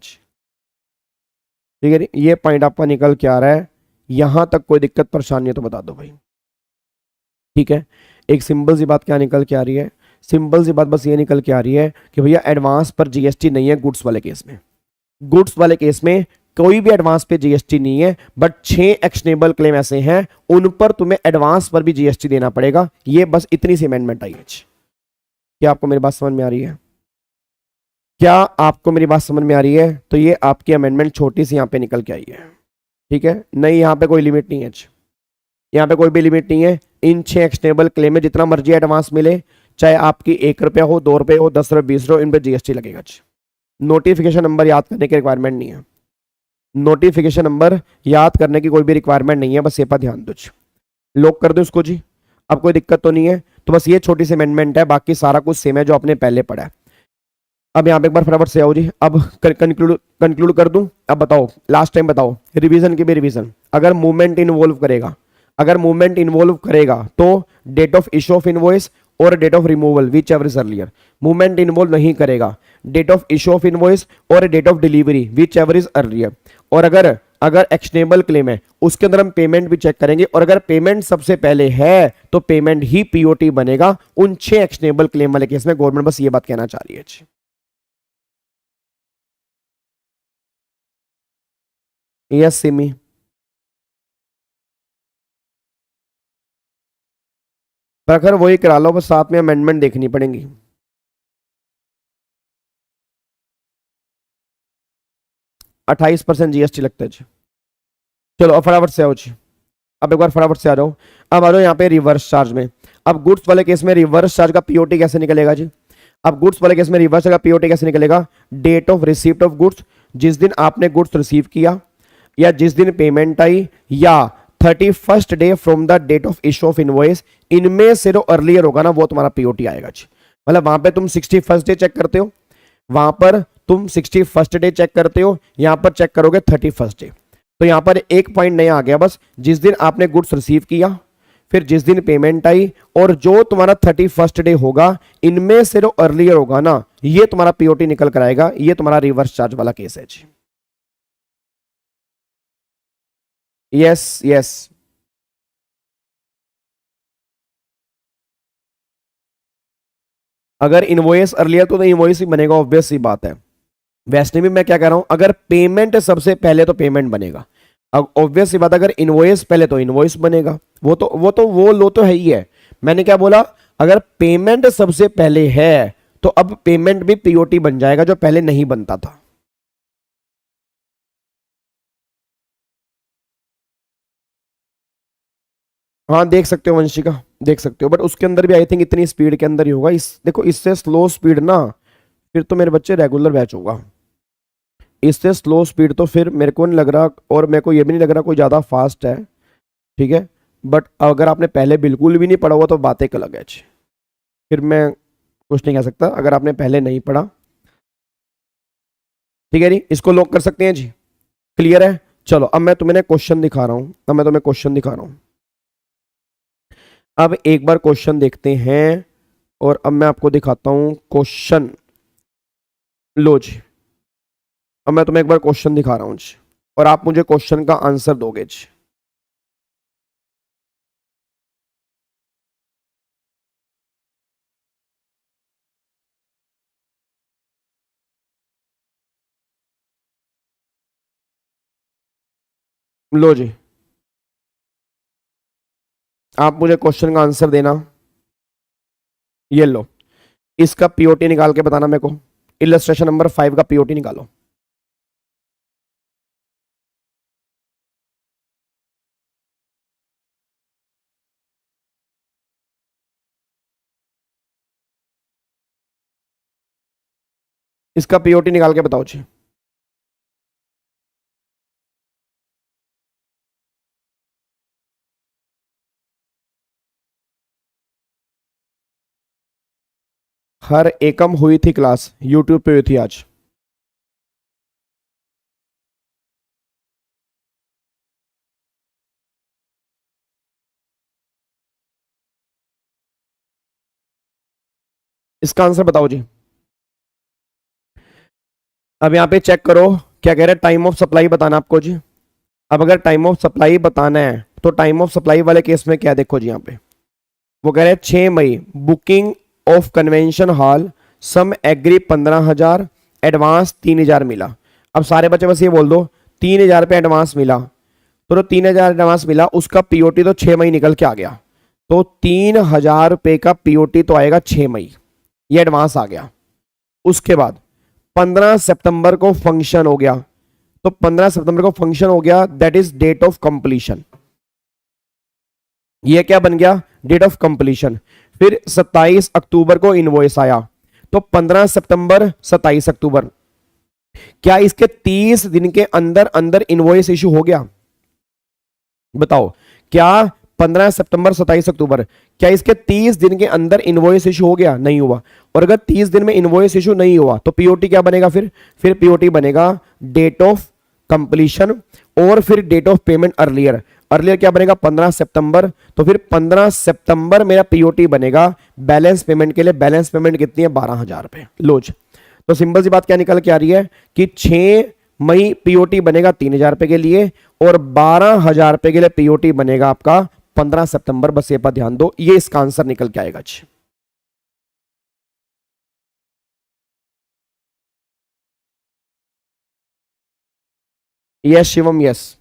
ठीक है, ये पॉइंट आपका निकल के आ रहा है। यहां तक कोई दिक्कत परेशानी है तो बता दो भाई, ठीक है। एक सिंपल सी बात क्या निकल के आ रही है? सिंपल सी बात बस ये निकल के आ रही है कि भैया एडवांस पर जीएसटी नहीं है गुड्स वाले केस में। गुड्स वाले केस में कोई भी एडवांस पे जीएसटी नहीं है, बट 6 एक्शनेबल क्लेम ऐसे हैं उन पर तुम्हें एडवांस पर भी जीएसटी देना पड़ेगा। ये बस इतनी सी अमेंडमेंट आई है। क्या आपको मेरी बात समझ में आ रही है? क्या आपको मेरी बात समझ में आ रही है? तो ये आपकी अमेंडमेंट छोटी सी यहाँ पे निकल के आई है, ठीक है। नहीं, यहाँ पे कोई लिमिट नहीं है, यहाँ पे कोई भी लिमिट नहीं है। इन 6 एक्शनेबल क्लेम में जितना मर्जी एडवांस मिले, चाहे आपकी 1 रुपया हो, 2 रुपये हो, 10 रुपये, 20 रुपये, इन पे जीएसटी लगेगा। नोटिफिकेशन नंबर याद करने की रिक्वायरमेंट नहीं है। नोटिफिकेशन नंबर याद करने की कोई भी रिक्वायरमेंट नहीं है, बस ये पर ध्यान दो। लॉक कर दो इसको जी। अब कोई दिक्कत तो नहीं है। तो बस ये छोटी सी अमेंडमेंट है, बाकी सारा कुछ सेम है जो आपने पहले पढ़ा है। अब यहाँ पे एक बार फटाफट से आओ जी। अब कंक्लूड कर दूं। अब बताओ, लास्ट टाइम बताओ, रिवीजन की भी रिवीजन। अगर मूवमेंट इन्वॉल्व करेगा तो date of issue of invoice और date of removal which ever is earlier, movement involve नहीं करेगा, date of issue of invoice और date of delivery which ever is earlier. और अगर अगर एक्शनेबल क्लेम है उसके अंदर हम पेमेंट भी चेक करेंगे, और अगर पेमेंट सबसे पहले है तो पेमेंट ही पीओटी बनेगा। उन 6 एक्शनेबल क्लेम वाले केस में गवर्नमेंट बस ये बात कहना चाह रही है। यस सिमी, प्रखर वही करा लो, बस साथ में अमेंडमेंट देखनी पड़ेगी। %28 जीएसटी लगता है जी। चलो अब फटाफट से आओ जी, अब एक बार फटाफट से आ जाओ। अब आ जाओ यहाँ पे रिवर्स चार्ज में। अब गुड्स वाले केस में रिवर्स चार्ज का पीओटी कैसे निकलेगा जी? अब गुड्स वाले केस में रिवर्स चार्ज का पीओटी कैसे निकलेगा? Date of receipt of goods, जिस दिन आपने गुड्स रिसीव किया या जिस दिन पेमेंट आई, या 31st day from the date of issue of invoice, इनमें से जो अर्लियर होगा ना वो तुम्हारा पीओटी आएगा जी। मतलब वहां पे तुम 61st डे चेक करते हो, वहां पर तुम 61st डे चेक करते हो, यहां पर चेक करोगे 31st डे। तो यहां पर एक पॉइंट नया आ गया, बस जिस दिन आपने गुड्स रिसीव किया, फिर जिस दिन पेमेंट आई, और जो तुम्हारा 31st डे होगा, इनमें से जो अर्लियर होगा ना ये तुम्हारा पीओटी निकल कर आएगा। ये तुम्हारा रिवर्स चार्ज वाला केस है जी। यस यस, अगर इनवॉइस अर्लियर तो इनवॉइस ही बनेगा, ऑब्वियस सी बात है। वैसे भी मैं क्या कह रहा हूं, अगर पेमेंट सबसे पहले तो पेमेंट बनेगा। अब ऑब्वियस सी बात, अगर इनवॉइस पहले तो इनवॉइस बनेगा। वो लो तो है ही है। मैंने क्या बोला, अगर पेमेंट सबसे पहले है तो अब पेमेंट भी पीओटी बन जाएगा, जो पहले नहीं बनता था। हाँ देख सकते हो वंशिका, देख सकते हो, बट उसके अंदर भी आई थिंक इतनी स्पीड के अंदर ही होगा। इस देखो, इससे स्लो स्पीड ना फिर तो मेरे बच्चे रेगुलर बैच होगा। इससे स्लो स्पीड तो फिर मेरे को नहीं लग रहा, और मेरे को ये भी नहीं लग रहा कोई ज़्यादा फास्ट है। ठीक है, बट अगर आपने पहले बिल्कुल भी नहीं पढ़ा हुआ तो बात एक अलग है। फिर मैं कुछ नहीं कह सकता अगर आपने पहले नहीं पढ़ा। ठीक है जी, इसको लॉक कर सकते हैं जी। क्लियर है? चलो अब मैं तुम्हें क्वेश्चन दिखा रहा हूँ, अब एक बार क्वेश्चन देखते हैं, और अब मैं आपको दिखाता हूं क्वेश्चन। लो जी, अब मैं तुम्हें एक बार क्वेश्चन दिखा रहा हूं जी, और आप मुझे क्वेश्चन का आंसर दोगे जी। लो जी, आप मुझे क्वेश्चन का आंसर देना। ये लो, इसका पीओटी निकाल के बताना मेरे को। इलस्ट्रेशन नंबर 5 का पीओटी निकालो। इसका पीओटी निकाल के बताओ जी। हर एकम हुई थी क्लास, यूट्यूब पे हुई थी आज। इसका आंसर बताओ जी। अब यहां पे चेक करो क्या कह रहे हैं, टाइम ऑफ सप्लाई बताना आपको जी। अब अगर टाइम ऑफ सप्लाई बताना है तो टाइम ऑफ सप्लाई वाले केस में क्या, देखो जी यहाँ पे वो कह रहे हैं 6 मई booking of convention hall, sum agree 15,000, advance 3,000 मिला। अब सारे बच्चे बस ये बोल दो 3,000 रुपये एडवांस मिला, तो जो 3,000 एडवांस मिला उसका पीओटी तो 6 मई निकल के आ गया। तो 3,000 रुपये का पीओटी तो आएगा 6 मई, ये एडवांस आ गया। उसके बाद 15 सितंबर को फंक्शन हो गया, तो 15 सितंबर को फंक्शन हो गया, that is date of completion. ये क्या बन गया, डेट ऑफ कंप्लीशन। फिर 27 अक्टूबर को इनवॉइस आया, तो 15 सितंबर 27 अक्टूबर, क्या इसके 30 दिन के अंदर अंदर इनवॉइस इशू हो गया? बताओ, क्या 15 सितंबर 27 अक्टूबर, क्या इसके 30 दिन के अंदर इनवॉइस इशू हो गया? नहीं हुआ। और अगर 30 दिन में इनवॉइस इशू नहीं हुआ तो पीओटी क्या बनेगा? फिर पीओटी बनेगा डेट ऑफ कंप्लीशन और फिर date of payment earlier. Earlier क्या बनेगा 15 सितंबर, तो फिर 15 सितंबर मेरा पीओटी बनेगा बैलेंस पेमेंट के लिए। बैलेंस पेमेंट कितनी है 12,000 रुपए। लो जी, तो सिंपल सी बात क्या निकल के आ रही है कि 6 मई पीओटी बनेगा 3,000 रुपए के लिए और 12,000 रुपए के लिए पीओटी बनेगा आपका 15 सितंबर। बस ये पर ध्यान दो, ये इसका आंसर निकल के आएगा जी। यस शिवम, यस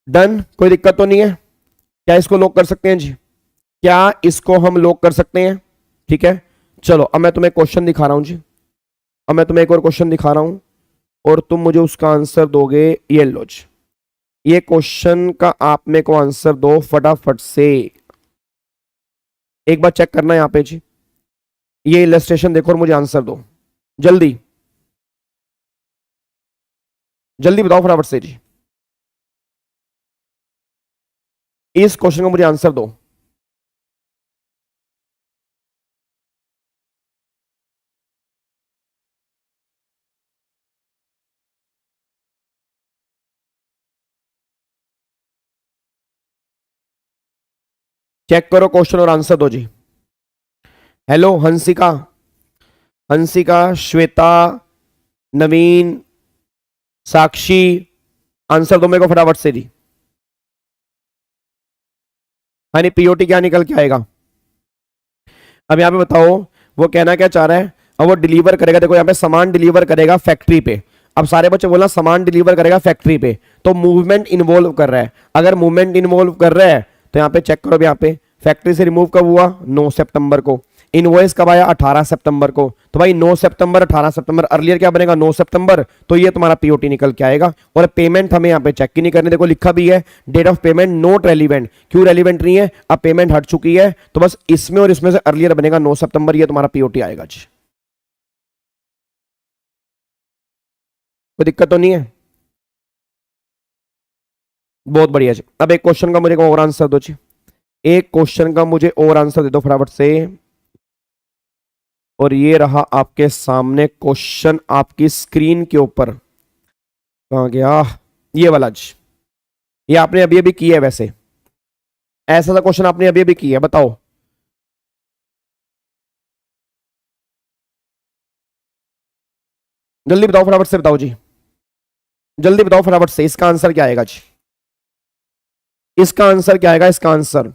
डन, कोई दिक्कत तो नहीं है। क्या इसको लॉक कर सकते हैं जी? क्या इसको हम लॉक कर सकते हैं? ठीक है, चलो अब मैं तुम्हें क्वेश्चन दिखा रहा हूं जी। अब मैं तुम्हें एक और क्वेश्चन दिखा रहा हूं और तुम मुझे उसका आंसर दोगे। ये लो जी, ये क्वेश्चन का आप मेरे को आंसर दो फटाफट से। एक बार चेक करना यहां पे जी, ये इलस्ट्रेशन देखो और मुझे आंसर दो जल्दी। जल्दी बताओ फटाफट से जी, इस क्वेश्चन का मुझे आंसर दो। चेक करो क्वेश्चन और आंसर दो जी। हेलो हंसिका, हंसिका, श्वेता, नवीन, साक्षी, आंसर दो मेरे को फटाफट से जी। यानी पीओटी क्या निकल के आएगा? अब यहां पे बताओ वो कहना क्या चाह रहा है। अब वो डिलीवर करेगा, देखो यहां पे सामान डिलीवर करेगा फैक्ट्री पे। अब सारे बच्चे बोला सामान डिलीवर करेगा फैक्ट्री पे, तो मूवमेंट इन्वॉल्व कर रहा है। अगर मूवमेंट इन्वॉल्व कर रहा है तो यहां पे चेक करो, यहाँ पे फैक्ट्री से रिमूव कब हुआ 9 सितंबर को। इनवॉइस कब आया 18 सितंबर को। तो भाई 9 सितंबर 18 सितंबर, अर्लियर क्या बनेगा 9 सितंबर। तो ये तुम्हारा पीओटी निकल के आएगा। और पेमेंट हमें यहाँ पे चेक ही नहीं करनी, देखो लिखा भी है date of payment not relevant. क्यों रेलिवेंट नहीं है? अब पेमेंट हट चुकी है, तो बस इसमें और इसमें से अर्लियर बनेगा 9 सितंबर, ये तुम्हारा पीओटी आएगा जी। कोई दिक्कत तो नहीं है? बहुत बढ़िया जी। अब एक क्वेश्चन का मुझे और आंसर दो जी, एक क्वेश्चन का मुझे और आंसर दे दो फटाफट से। और ये रहा आपके सामने क्वेश्चन आपकी स्क्रीन के ऊपर। कहां गया ये वाला जी? ये आपने अभी अभी किया है, वैसे ऐसा सा क्वेश्चन आपने अभी अभी किया है, बताओ। जल्दी बताओ फटाफट से, बताओ जी, जल्दी बताओ फटाफट से। इसका आंसर क्या आएगा जी? इसका आंसर क्या आएगा? इसका आंसर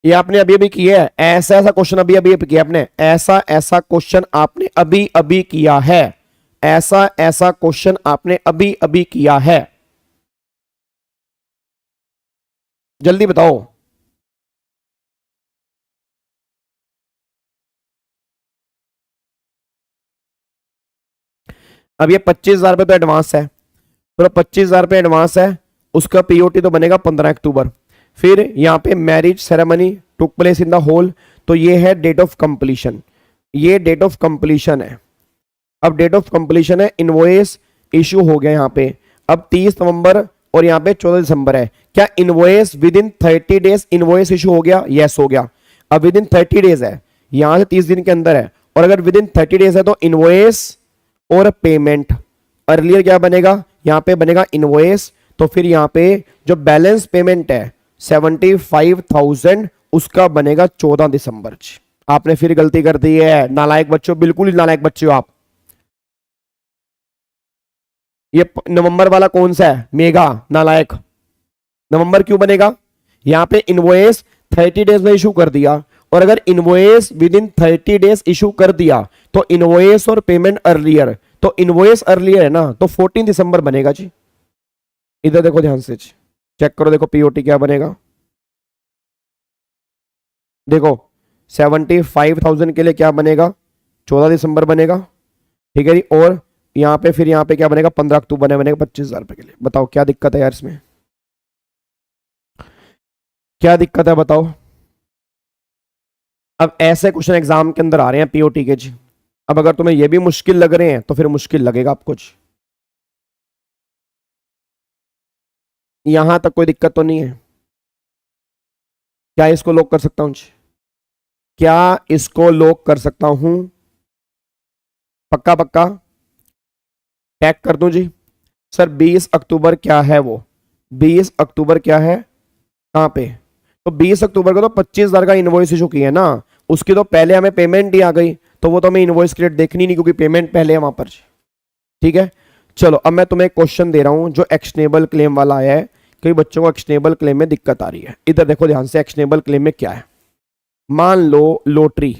ये आपने अभी अभी किया है। ऐसा ऐसा क्वेश्चन अभी अभी किया आपने, ऐसा ऐसा क्वेश्चन आपने अभी अभी किया है। ऐसा ऐसा क्वेश्चन आपने अभी अभी किया है, जल्दी बताओ। अब ये 25,000 रुपये तो एडवांस है, तो 25,000 रुपये एडवांस है, उसका पीओटी तो बनेगा 15 अक्टूबर। फिर यहाँ पे marriage ceremony took place in the hall, तो ये है डेट ऑफ कंप्लीशन। ये डेट ऑफ कंप्लीशन है। अब डेट ऑफ कंप्लीशन है, इनवॉइस इशू हो गया यहाँ पे। अब 30 नवंबर और यहाँ पे 14 दिसंबर है। क्या invoice with in 30 days invoice issue हो गया? यस हो गया। अब विद इन 30 डेज है, यहां से 30 दिन के अंदर है। और अगर विद इन 30 डेज है तो इनवॉइस और पेमेंट अर्लियर क्या बनेगा? यहां पे बनेगा इनवॉइस। तो फिर यहां पे जो बैलेंस पेमेंट है 75,000 उसका बनेगा 14 दिसंबर। आपने फिर गलती कर दी है, नालायक बच्चों, बिल्कुल ही नालायक बच्चों आप। ये नवंबर वाला कौन सा है? मेगा नालायक। नवंबर क्यों बनेगा? यहां पे इनवॉइस 30 डेज में इशू कर दिया, और अगर invoice with in 30 days issue कर दिया तो इनवॉइस और पेमेंट अर्लियर, तो इनवॉइस अर्लियर है ना, तो 14 दिसंबर बनेगा जी। इधर देखो ध्यान से चेक करो, देखो पीओटी क्या बनेगा। देखो 75,000 के लिए क्या बनेगा? 14 दिसंबर बनेगा, ठीक है जी। और यहाँ पे फिर यहाँ पे क्या बनेगा? 15 अक्टूबर बनेगा 25,000 रुपए के लिए। बताओ क्या दिक्कत है यार इसमें, क्या दिक्कत है बताओ। अब ऐसे क्वेश्चन एग्जाम के अंदर आ रहे हैं पीओटी के जी। अब अगर तुम्हें ये भी मुश्किल लग रहे हैं तो फिर मुश्किल लगेगा आपको जी। यहां तक कोई दिक्कत तो नहीं है? क्या इसको लॉक कर सकता हूं जी? क्या इसको लॉक कर सकता हूं? पक्का पक्का टैग कर दूं जी? सर 20 अक्टूबर क्या है? वो 20 अक्टूबर क्या है, कहां पे? तो 20 अक्टूबर को तो 25,000 का इनवॉइस इशू किया है ना, उसकी तो पहले हमें पेमेंट ही आ गई, तो वो तो हमें इनवॉइस क्रेडिट देखनी नहीं क्योंकि पेमेंट पहले है वहां पर। ठीक है, चलो अब मैं तुम्हें एक क्वेश्चन दे रहा हूं जो एक्शनेबल क्लेम वाला आया है। कई बच्चों को एक्शनेबल क्लेम में दिक्कत आ रही है, इधर देखो ध्यान से, एक्शनेबल क्लेम में क्या है। मान लो लॉटरी,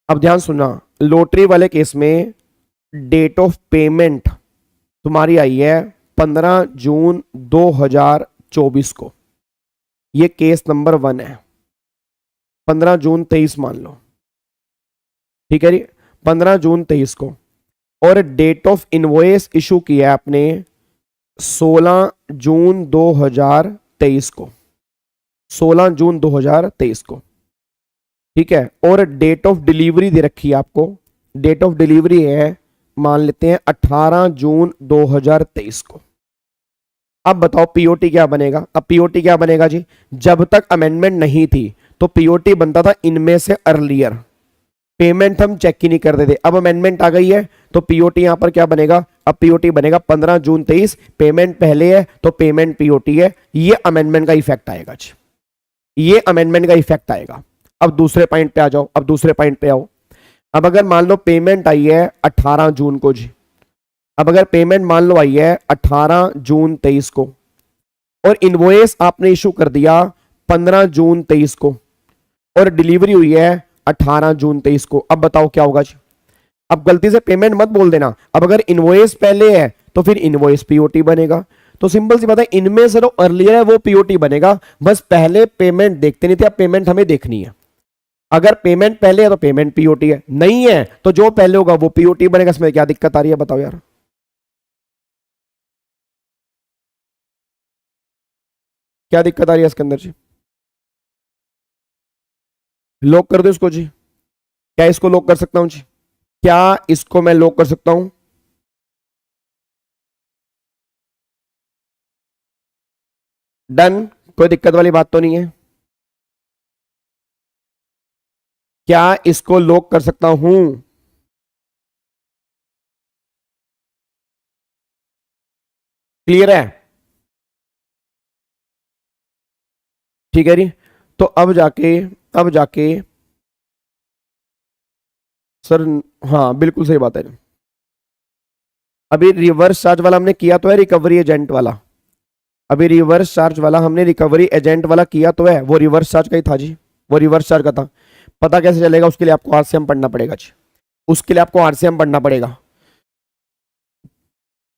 अब ध्यान सुनना, लॉटरी वाले केस में डेट ऑफ पेमेंट तुम्हारी आई है 15 जून 2024 को, ये केस नंबर 1 है। 15 जून 23 मान लो, ठीक है जी, 15 जून 23 को, और डेट ऑफ इनवॉइस इशू किया है आपने 16 जून 2023 को, 16 जून 2023 को, ठीक है। और डेट ऑफ डिलीवरी दे रखी है आपको, डेट ऑफ डिलीवरी है मान लेते हैं 18 जून 2023 को। अब बताओ पीओटी क्या बनेगा? अब पीओटी क्या बनेगा जी, जब तक अमेंडमेंट नहीं थी तो पीओटी बनता था इनमें से अर्लियर, पेमेंट हम चेक ही नहीं करते थे। अब अमेंडमेंट आ गई है तो पीओटी यहां पर क्या बनेगा, अब पीओटी बनेगा 15 जून 23, पेमेंट पहले है तो पेमेंट पीओटी है। ये अमेंडमेंट का इफेक्ट आएगा जी, ये अमेंडमेंट का इफेक्ट आएगा। अब दूसरे पॉइंट पे आ जाओ, अब दूसरे पॉइंट पे आओ। अब अगर मान लो पेमेंट आई है 18 जून को जी, अब अगर पेमेंट मान लो आई है 18 जून 23 को और इनवॉइस आपने इशू कर दिया 15 जून 23 को और डिलीवरी हुई है 18 जून 23 को, अब बताओ क्या होगा जी? अब गलती से पेमेंट मत बोल देना, अब अगर इनवॉइस पहले है तो फिर इनवॉइस पीओटी बनेगा। तो सिंपल सी बात है, इनमें से जो अर्लियर है वो पीओटी बनेगा, बस पहले पेमेंट देखते नहीं थे, अब पेमेंट हमें देखनी है। अगर पेमेंट पहले है तो पेमेंट पीओटी है, नहीं है तो जो पहले होगा वो पीओटी बनेगा। इसमें क्या दिक्कत आ रही है बताओ यार? क्या दिक्कत आ रही है इसके अंदर जी? लॉक कर दो इसको जी, क्या इसको लॉक कर सकता हूं जी? क्या इसको मैं लॉक कर सकता हूं? डन, कोई दिक्कत वाली बात तो नहीं है। क्या इसको लॉक कर सकता हूं? क्लियर है? ठीक है जी, तो अब जाके सर, हाँ बिल्कुल सही बात है। अभी रिवर्स चार्ज वाला हमने किया तो है, रिकवरी एजेंट वाला, अभी रिवर्स चार्ज वाला हमने रिकवरी एजेंट वाला किया तो है, वो रिवर्स चार्ज का ही था जी, वो रिवर्स चार्ज का था। पता कैसे चलेगा? उसके लिए आपको आरसीएम पढ़ना पड़ेगा जी, उसके लिए आपको आरसीएम पढ़ना पड़ेगा।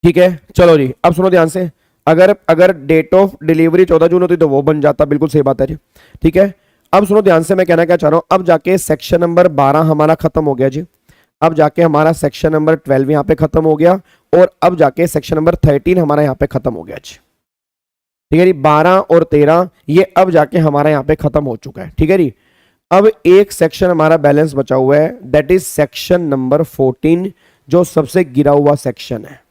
ठीक है, चलो जी अब सुनो ध्यान से, अगर अगर डेट ऑफ डिलीवरी 14 जून होती तो वो बन जाता, बिल्कुल सही बात है जी। ठीक है, अब सुनो ध्यान से, मैं कहना क्या चाह रहा हूं, अब जाके सेक्शन नंबर 12 हमारा खत्म हो गया जी, अब जाके हमारा सेक्शन नंबर 12 यहां पे खत्म हो गया, और अब जाके सेक्शन नंबर 13 हमारा यहां पे खत्म हो गया जी। ठीक है जी, 12 और 13 ये अब जाके हमारा यहां पे खत्म हो चुका है। ठीक है जी, अब एक सेक्शन हमारा बैलेंस बचा हुआ है, दैट इज सेक्शन नंबर 14, जो सबसे गिरा हुआ सेक्शन है,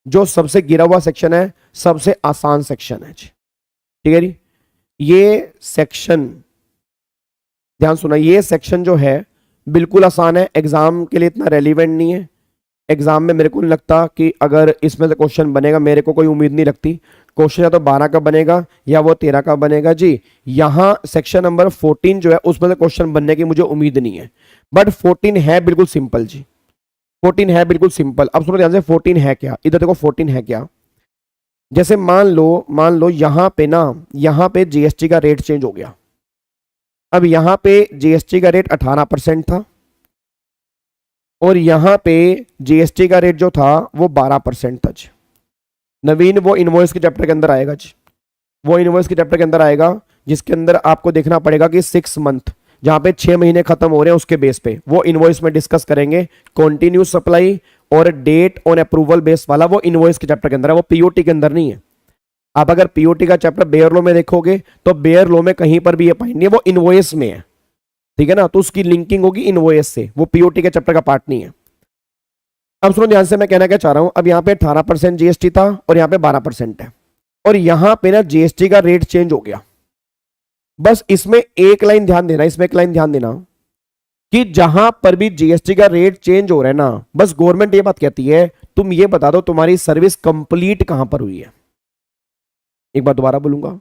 जो सबसे गिरा हुआ सेक्शन है, सबसे आसान सेक्शन है जी। ठीक है जी, ये सेक्शन ध्यान सुना, ये सेक्शन जो है बिल्कुल आसान है, एग्जाम के लिए इतना रेलिवेंट नहीं है। एग्जाम में मेरे को नहीं लगता कि अगर इसमें से क्वेश्चन बनेगा, मेरे को कोई उम्मीद नहीं लगती। क्वेश्चन या तो 12 का बनेगा या वो 13 का बनेगा जी। यहां सेक्शन नंबर 14 जो है उसमें से क्वेश्चन बनने की मुझे उम्मीद नहीं है, बट 14 है बिल्कुल सिंपल जी, 14 है बिल्कुल सिंपल। अब सुनो ध्यान से, 14 है क्या, इधर देखो 14 है क्या। जैसे मान लो यहां पे ना, यहां पे जीएसटी का रेट चेंज हो गया। अब यहां पे जीएसटी का रेट 18% था और यहां पे जीएसटी का रेट जो था वो 12% था जी। नवीन वो इनवॉइस के चैप्टर के अंदर आएगा जी, वो इनवॉइस के चैप्टर के अंदर आएगा, जिसके अंदर आपको देखना पड़ेगा कि 6 मंथ, जहां पे 6 महीने खत्म हो रहे हैं उसके बेस पे वो इनवॉइस में डिस्कस करेंगे। कॉन्टिन्यूस सप्लाई और डेट ऑन अप्रूवल बेस वाला वो इनवॉइस के चैप्टर के अंदर है, वो पीओटी के अंदर नहीं है। आप अगर पीओटी का चैप्टर बेयर लॉ में देखोगे तो बेयर लॉ में कहीं पर भी ये पाएंगे वो इनवॉइस में है, ठीक है ना, तो उसकी लिंकिंग होगी इनवॉइस से, वो पीओटी के चैप्टर का पार्ट नहीं है। अब सुनो ध्यान से, मैं कहना क्या चाह रहा हूं, अब यहां पे 18% जीएसटी था और यहां पे 12% है, और यहां पे ना जीएसटी का रेट चेंज हो गया। बस इसमें एक लाइन ध्यान देना, इसमें एक लाइन ध्यान देना कि जहां पर भी जीएसटी का रेट चेंज हो रहा है ना, बस गवर्नमेंट ये बात कहती है तुम ये बता दो तुम्हारी सर्विस कंप्लीट कहां पर हुई है। एक बार दोबारा बोलूंगा,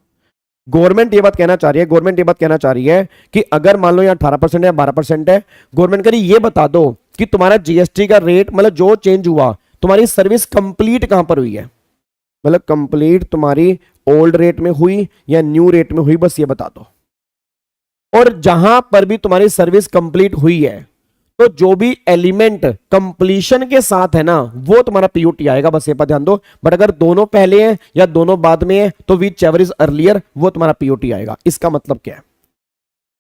गवर्नमेंट ये बात कहना चाह रही है, गवर्नमेंट ये बात कहना चाह रही है कि अगर मान लो यहाँ 18% है 12% है, गवर्नमेंट कह रही ये बता दो कि तुम्हारा जीएसटी का रेट मतलब जो चेंज हुआ तुम्हारी सर्विस कंप्लीट कहां पर हुई है, मतलब कंप्लीट तुम्हारी ओल्ड रेट में हुई या न्यू रेट में हुई, बस ये बता दो। और जहां पर भी तुम्हारी सर्विस कंप्लीट हुई है तो जो भी एलिमेंट कंप्लीशन के साथ है ना वो तुम्हारा पीओटी आएगा, बस ये पर ध्यान दो। बट अगर दोनों पहले हैं या दोनों बाद में है तो विच एवर इज अर्लियर वो तुम्हारा पीओटी आएगा। इसका मतलब क्या है,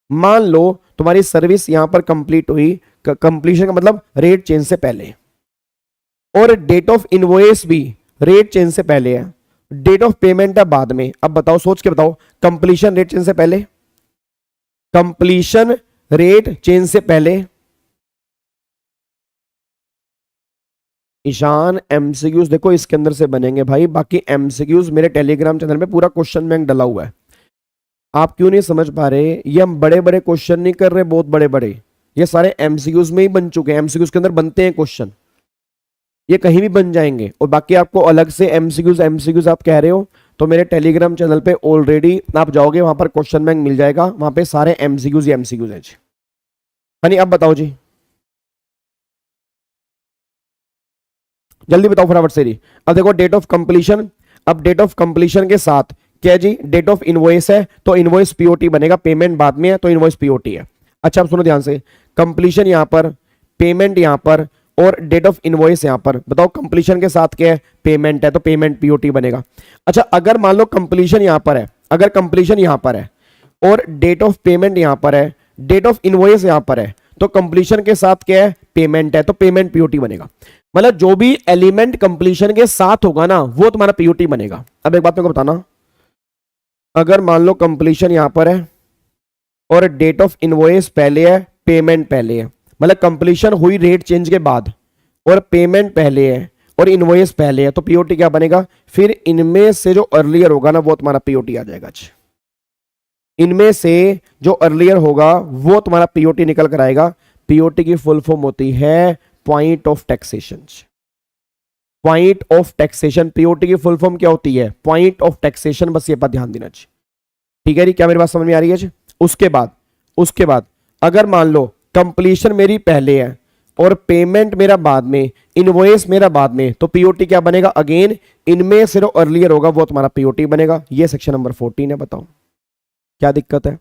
मान लो तुम्हारी सर्विस यहां पर कंप्लीट हुई, कंप्लीशन का मतलब रेट चेंज से पहले, और डेट ऑफ इनवॉइस भी रेट चेंज से पहले है, डेट ऑफ पेमेंट है बाद में। अब बताओ, सोच के बताओ, कंप्लीशन रेट चेंज से पहले, कंप्लीशन रेट चेंज से पहले। ईशान एमसीक्यूज देखो इसके अंदर से बनेंगे भाई, बाकी एमसीक्यूज मेरे टेलीग्राम चैनल में पूरा क्वेश्चन बैंक डला हुआ है। आप क्यों नहीं समझ पा रहे, ये हम बड़े बड़े क्वेश्चन नहीं कर रहे, बहुत बड़े बड़े, ये सारे एमसीक्यूज में ही बन चुके हैं। एमसीक्यूज के अंदर बनते हैं क्वेश्चन, ये कहीं भी बन जाएंगे। और बाकी आपको अलग से एमसीक्यूज आप कह रहे हो तो मेरे टेलीग्राम चैनल पे ऑलरेडी आप जाओगे, वहां पर क्वेश्चन बैंक मिल जाएगा, वहां पे सारे एमसीक्यूज हैं जी। हनी अब बताओ जी, जल्दी बताओ फटाफट से जी। अब देखो डेट ऑफ कंप्लीशन, अब डेट ऑफ कंप्लीशन के साथ क्या जी, डेट ऑफ इनवॉइस है तो इनवॉइस पीओटी बनेगा, पेमेंट बाद में है तो इनवॉइस पीओटी है। अच्छा अब सुनो ध्यान से, कंप्लीशन यहां पर, पेमेंट यहां पर और डेट ऑफ इनवॉइस यहां पर, बताओ कंप्लीशन के साथ क्या है, पेमेंट है तो पेमेंट पीओटी बनेगा। अच्छा अगर मान लो कंप्लीशन यहां पर है, अगर कंप्लीशन यहां पर है और डेट ऑफ पेमेंट यहां पर है, डेट ऑफ इनवॉइस यहां पर है, तो कंप्लीशन के साथ क्या है, पेमेंट है तो पेमेंट पीओटी बनेगा। मतलब जो भी एलिमेंट कंप्लीशन के साथ होगा ना वो तुम्हारा पीओटी बनेगा। अब एक बात मेरे को बताना, अगर मान लो कंप्लीशन यहां पर है और डेट ऑफ इनवॉइस पहले है, पेमेंट पहले है, मतलब कंप्लीशन हुई रेट चेंज के बाद और पेमेंट पहले है और इनवॉइस पहले है, तो पीओटी क्या बनेगा, फिर इनमें से जो अर्लियर होगा ना वो तुम्हारा पीओटी आ जाएगा। इनमें से जो अर्लियर होगा वो तुम्हारा पीओटी निकल कर आएगा। पीओटी की फुल फॉर्म होती है point of taxation. Point of taxation, POT की फुल फॉर्म क्या होती है, पॉइंट ऑफ टैक्सेशन, बस ये पर ध्यान देना चाहिए। ठीक है जी, क्या मेरी बात समझ में आ रही है जी। उसके बाद अगर मान लो कंप्लीशन मेरी पहले है और पेमेंट मेरा बाद में, इनवॉइस मेरा बाद में, तो पीओटी क्या बनेगा, अगेन इनमें से जो अर्लियर होगा वो तुम्हारा पीओटी बनेगा। ये सेक्शन नंबर 14 है। बताओ क्या दिक्कत है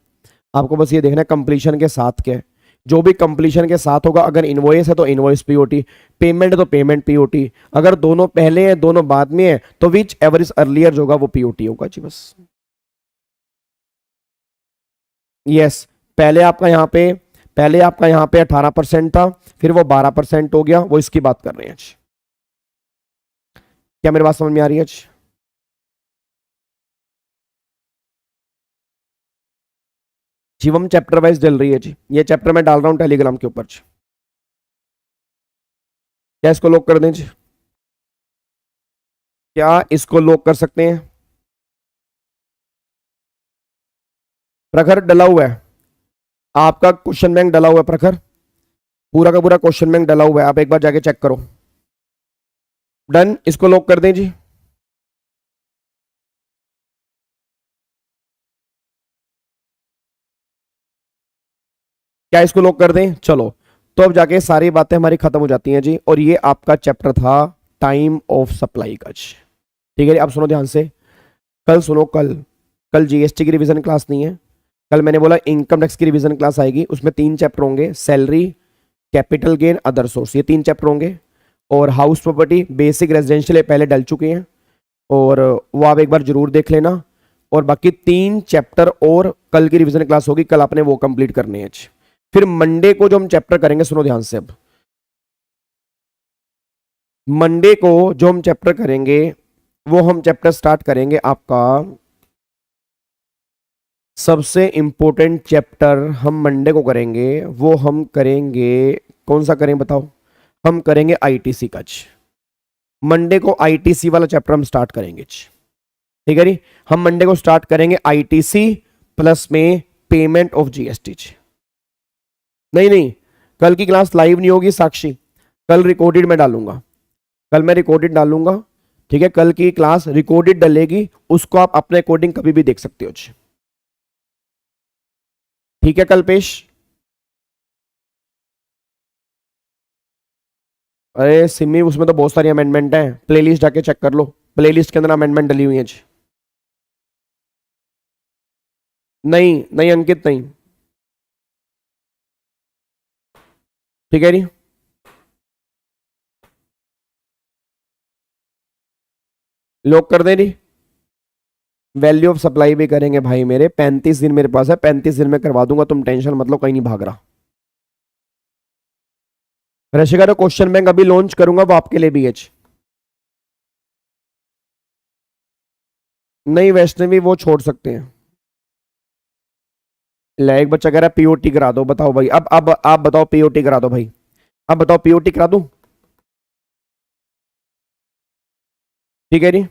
आपको, बस ये देखना है कंप्लीशन के साथ क्या है, जो भी कंप्लीशन के साथ होगा, अगर इनवॉइस है तो इनवॉइस पीओटी, पेमेंट है तो पेमेंट पीओटी, अगर दोनों पहले हैं दोनों बाद में है तो विच एवर इज अर्लियर जो होगा वो पीओटी होगा जी। बस यस, पहले आपका यहाँ पे 18% था, फिर वो 12% हो गया, वो इसकी बात कर रहे हैं। क्या मेरी बात समझ में आ रही है? जीवम चैप्टर वाइज डल रही है जी, ये चैप्टर मैं डाल रहा हूं टेलीग्राम के ऊपर। क्या इसको लॉक कर दें जी, क्या इसको लॉक कर सकते हैं? प्रखर डला हुआ है, आपका क्वेश्चन बैंक डला हुआ है, प्रखर पूरा का पूरा क्वेश्चन बैंक डला हुआ है, आप एक बार जाके चेक करो। डन, इसको लॉक कर दें जी। क्या इसको लॉक कर दें? चलो, तो अब जाके सारी बातें हमारी खत्म हो जाती हैं जी। और ये आपका चैप्टर था टाइम ऑफ सप्लाई का। ठीक है जी, अब सुनो ध्यान से, कल सुनो, कल जीएसटी की रिवीजन क्लास नहीं है, कल मैंने बोला इनकम टैक्स की रिवीजन क्लास आएगी, उसमें 3 चैप्टर होंगे, salary, capital gain, other source, ये 3 चैप्टर होंगे। और हाउस प्रॉपर्टी, बेसिक रेजिडेंशियल पहले डल चुके हैं और वो आप एक बार जरूर देख लेना। और बाकी 3 चैप्टर और कल की रिवीजन क्लास होगी, कल आपने वो कंप्लीट करने हैं। फिर मंडे को जो हम चैप्टर करेंगे, सुनो ध्यान से, अब मंडे को जो हम चैप्टर करेंगे वो हम चैप्टर स्टार्ट करेंगे, आपका सबसे इंपॉर्टेंट चैप्टर हम मंडे को करेंगे, वो हम करेंगे, कौन सा करें बताओ, हम करेंगे आईटीसी का। मंडे को आईटीसी वाला चैप्टर हम स्टार्ट करेंगे। ठीक है जी, हम मंडे को स्टार्ट करेंगे आईटीसी प्लस में पेमेंट ऑफ जीएसटी। नहीं, कल की क्लास लाइव नहीं होगी साक्षी, कल रिकॉर्डेड में डालूंगा। कल मैं रिकॉर्डेड डालूंगा, ठीक है, कल की क्लास रिकॉर्डेड डलेगी, उसको आप अपने अकॉर्डिंग कभी भी देख सकते हो जी। ठीक है कल्पेश? अरे सिमी, उसमें तो बहुत सारी अमेंडमेंट है, प्लेलिस्ट जाके चेक कर लो, प्लेलिस्ट के अंदर अमेंडमेंट डली हुई है जी। नहीं नहीं अंकित, नहीं, ठीक है जी। लॉक कर दें जी। वैल्यू ऑफ सप्लाई भी करेंगे भाई मेरे, 35 दिन मेरे पास है, 35 दिन में करवा दूंगा, तुम टेंशन मतलब कहीं नहीं भाग रहा। रशिका का क्वेश्चन बैंक अभी लॉन्च करूंगा, वो आपके लिए भी है। नहीं वैष्णवी वो छोड़ सकते हैं। एक बच्चा कह रहा है पीओटी करा दो, बताओ भाई, अब आप बताओ पीओटी करा दो भाई, अब बताओ पीओटी करा दूं? ठीक है जी,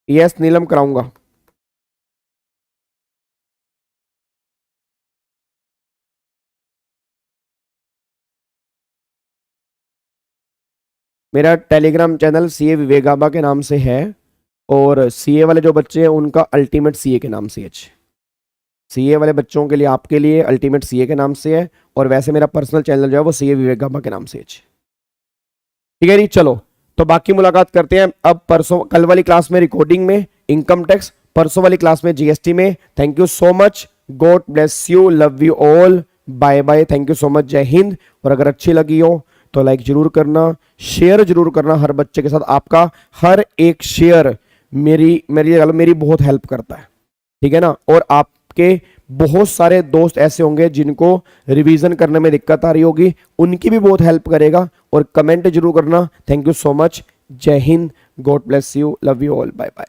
यस नीलम कराऊंगा। मेरा टेलीग्राम चैनल सीए विवेगाबा के नाम से है, और सीए वाले जो बच्चे हैं उनका अल्टीमेट सीए के नाम से है। सीए वाले बच्चों के लिए, आपके लिए अल्टीमेट सीए के नाम से है, और वैसे मेरा पर्सनल चैनल जो है वो सीए विवेगाबा के नाम से है। ठीक है जी, चलो तो बाकी मुलाकात करते हैं अब परसों, कल वाली क्लास में रिकॉर्डिंग में इनकम टैक्स, परसों वाली क्लास में जीएसटी में। Thank you so much, God bless you, love you all, bye bye, thank you so much, जय हिंद। और अगर अच्छी लगी हो तो लाइक जरूर करना, शेयर जरूर करना हर बच्चे के साथ, आपका हर एक शेयर मेरी मेरी मेरी बहुत हेल्प करता है, ठीक है ना। और आपके बहुत सारे दोस्त ऐसे होंगे जिनको रिवीजन करने में दिक्कत आ रही होगी, उनकी भी बहुत हेल्प करेगा। और कमेंट जरूर करना। थैंक यू सो मच, जय Hind, God bless you, love you all, bye bye.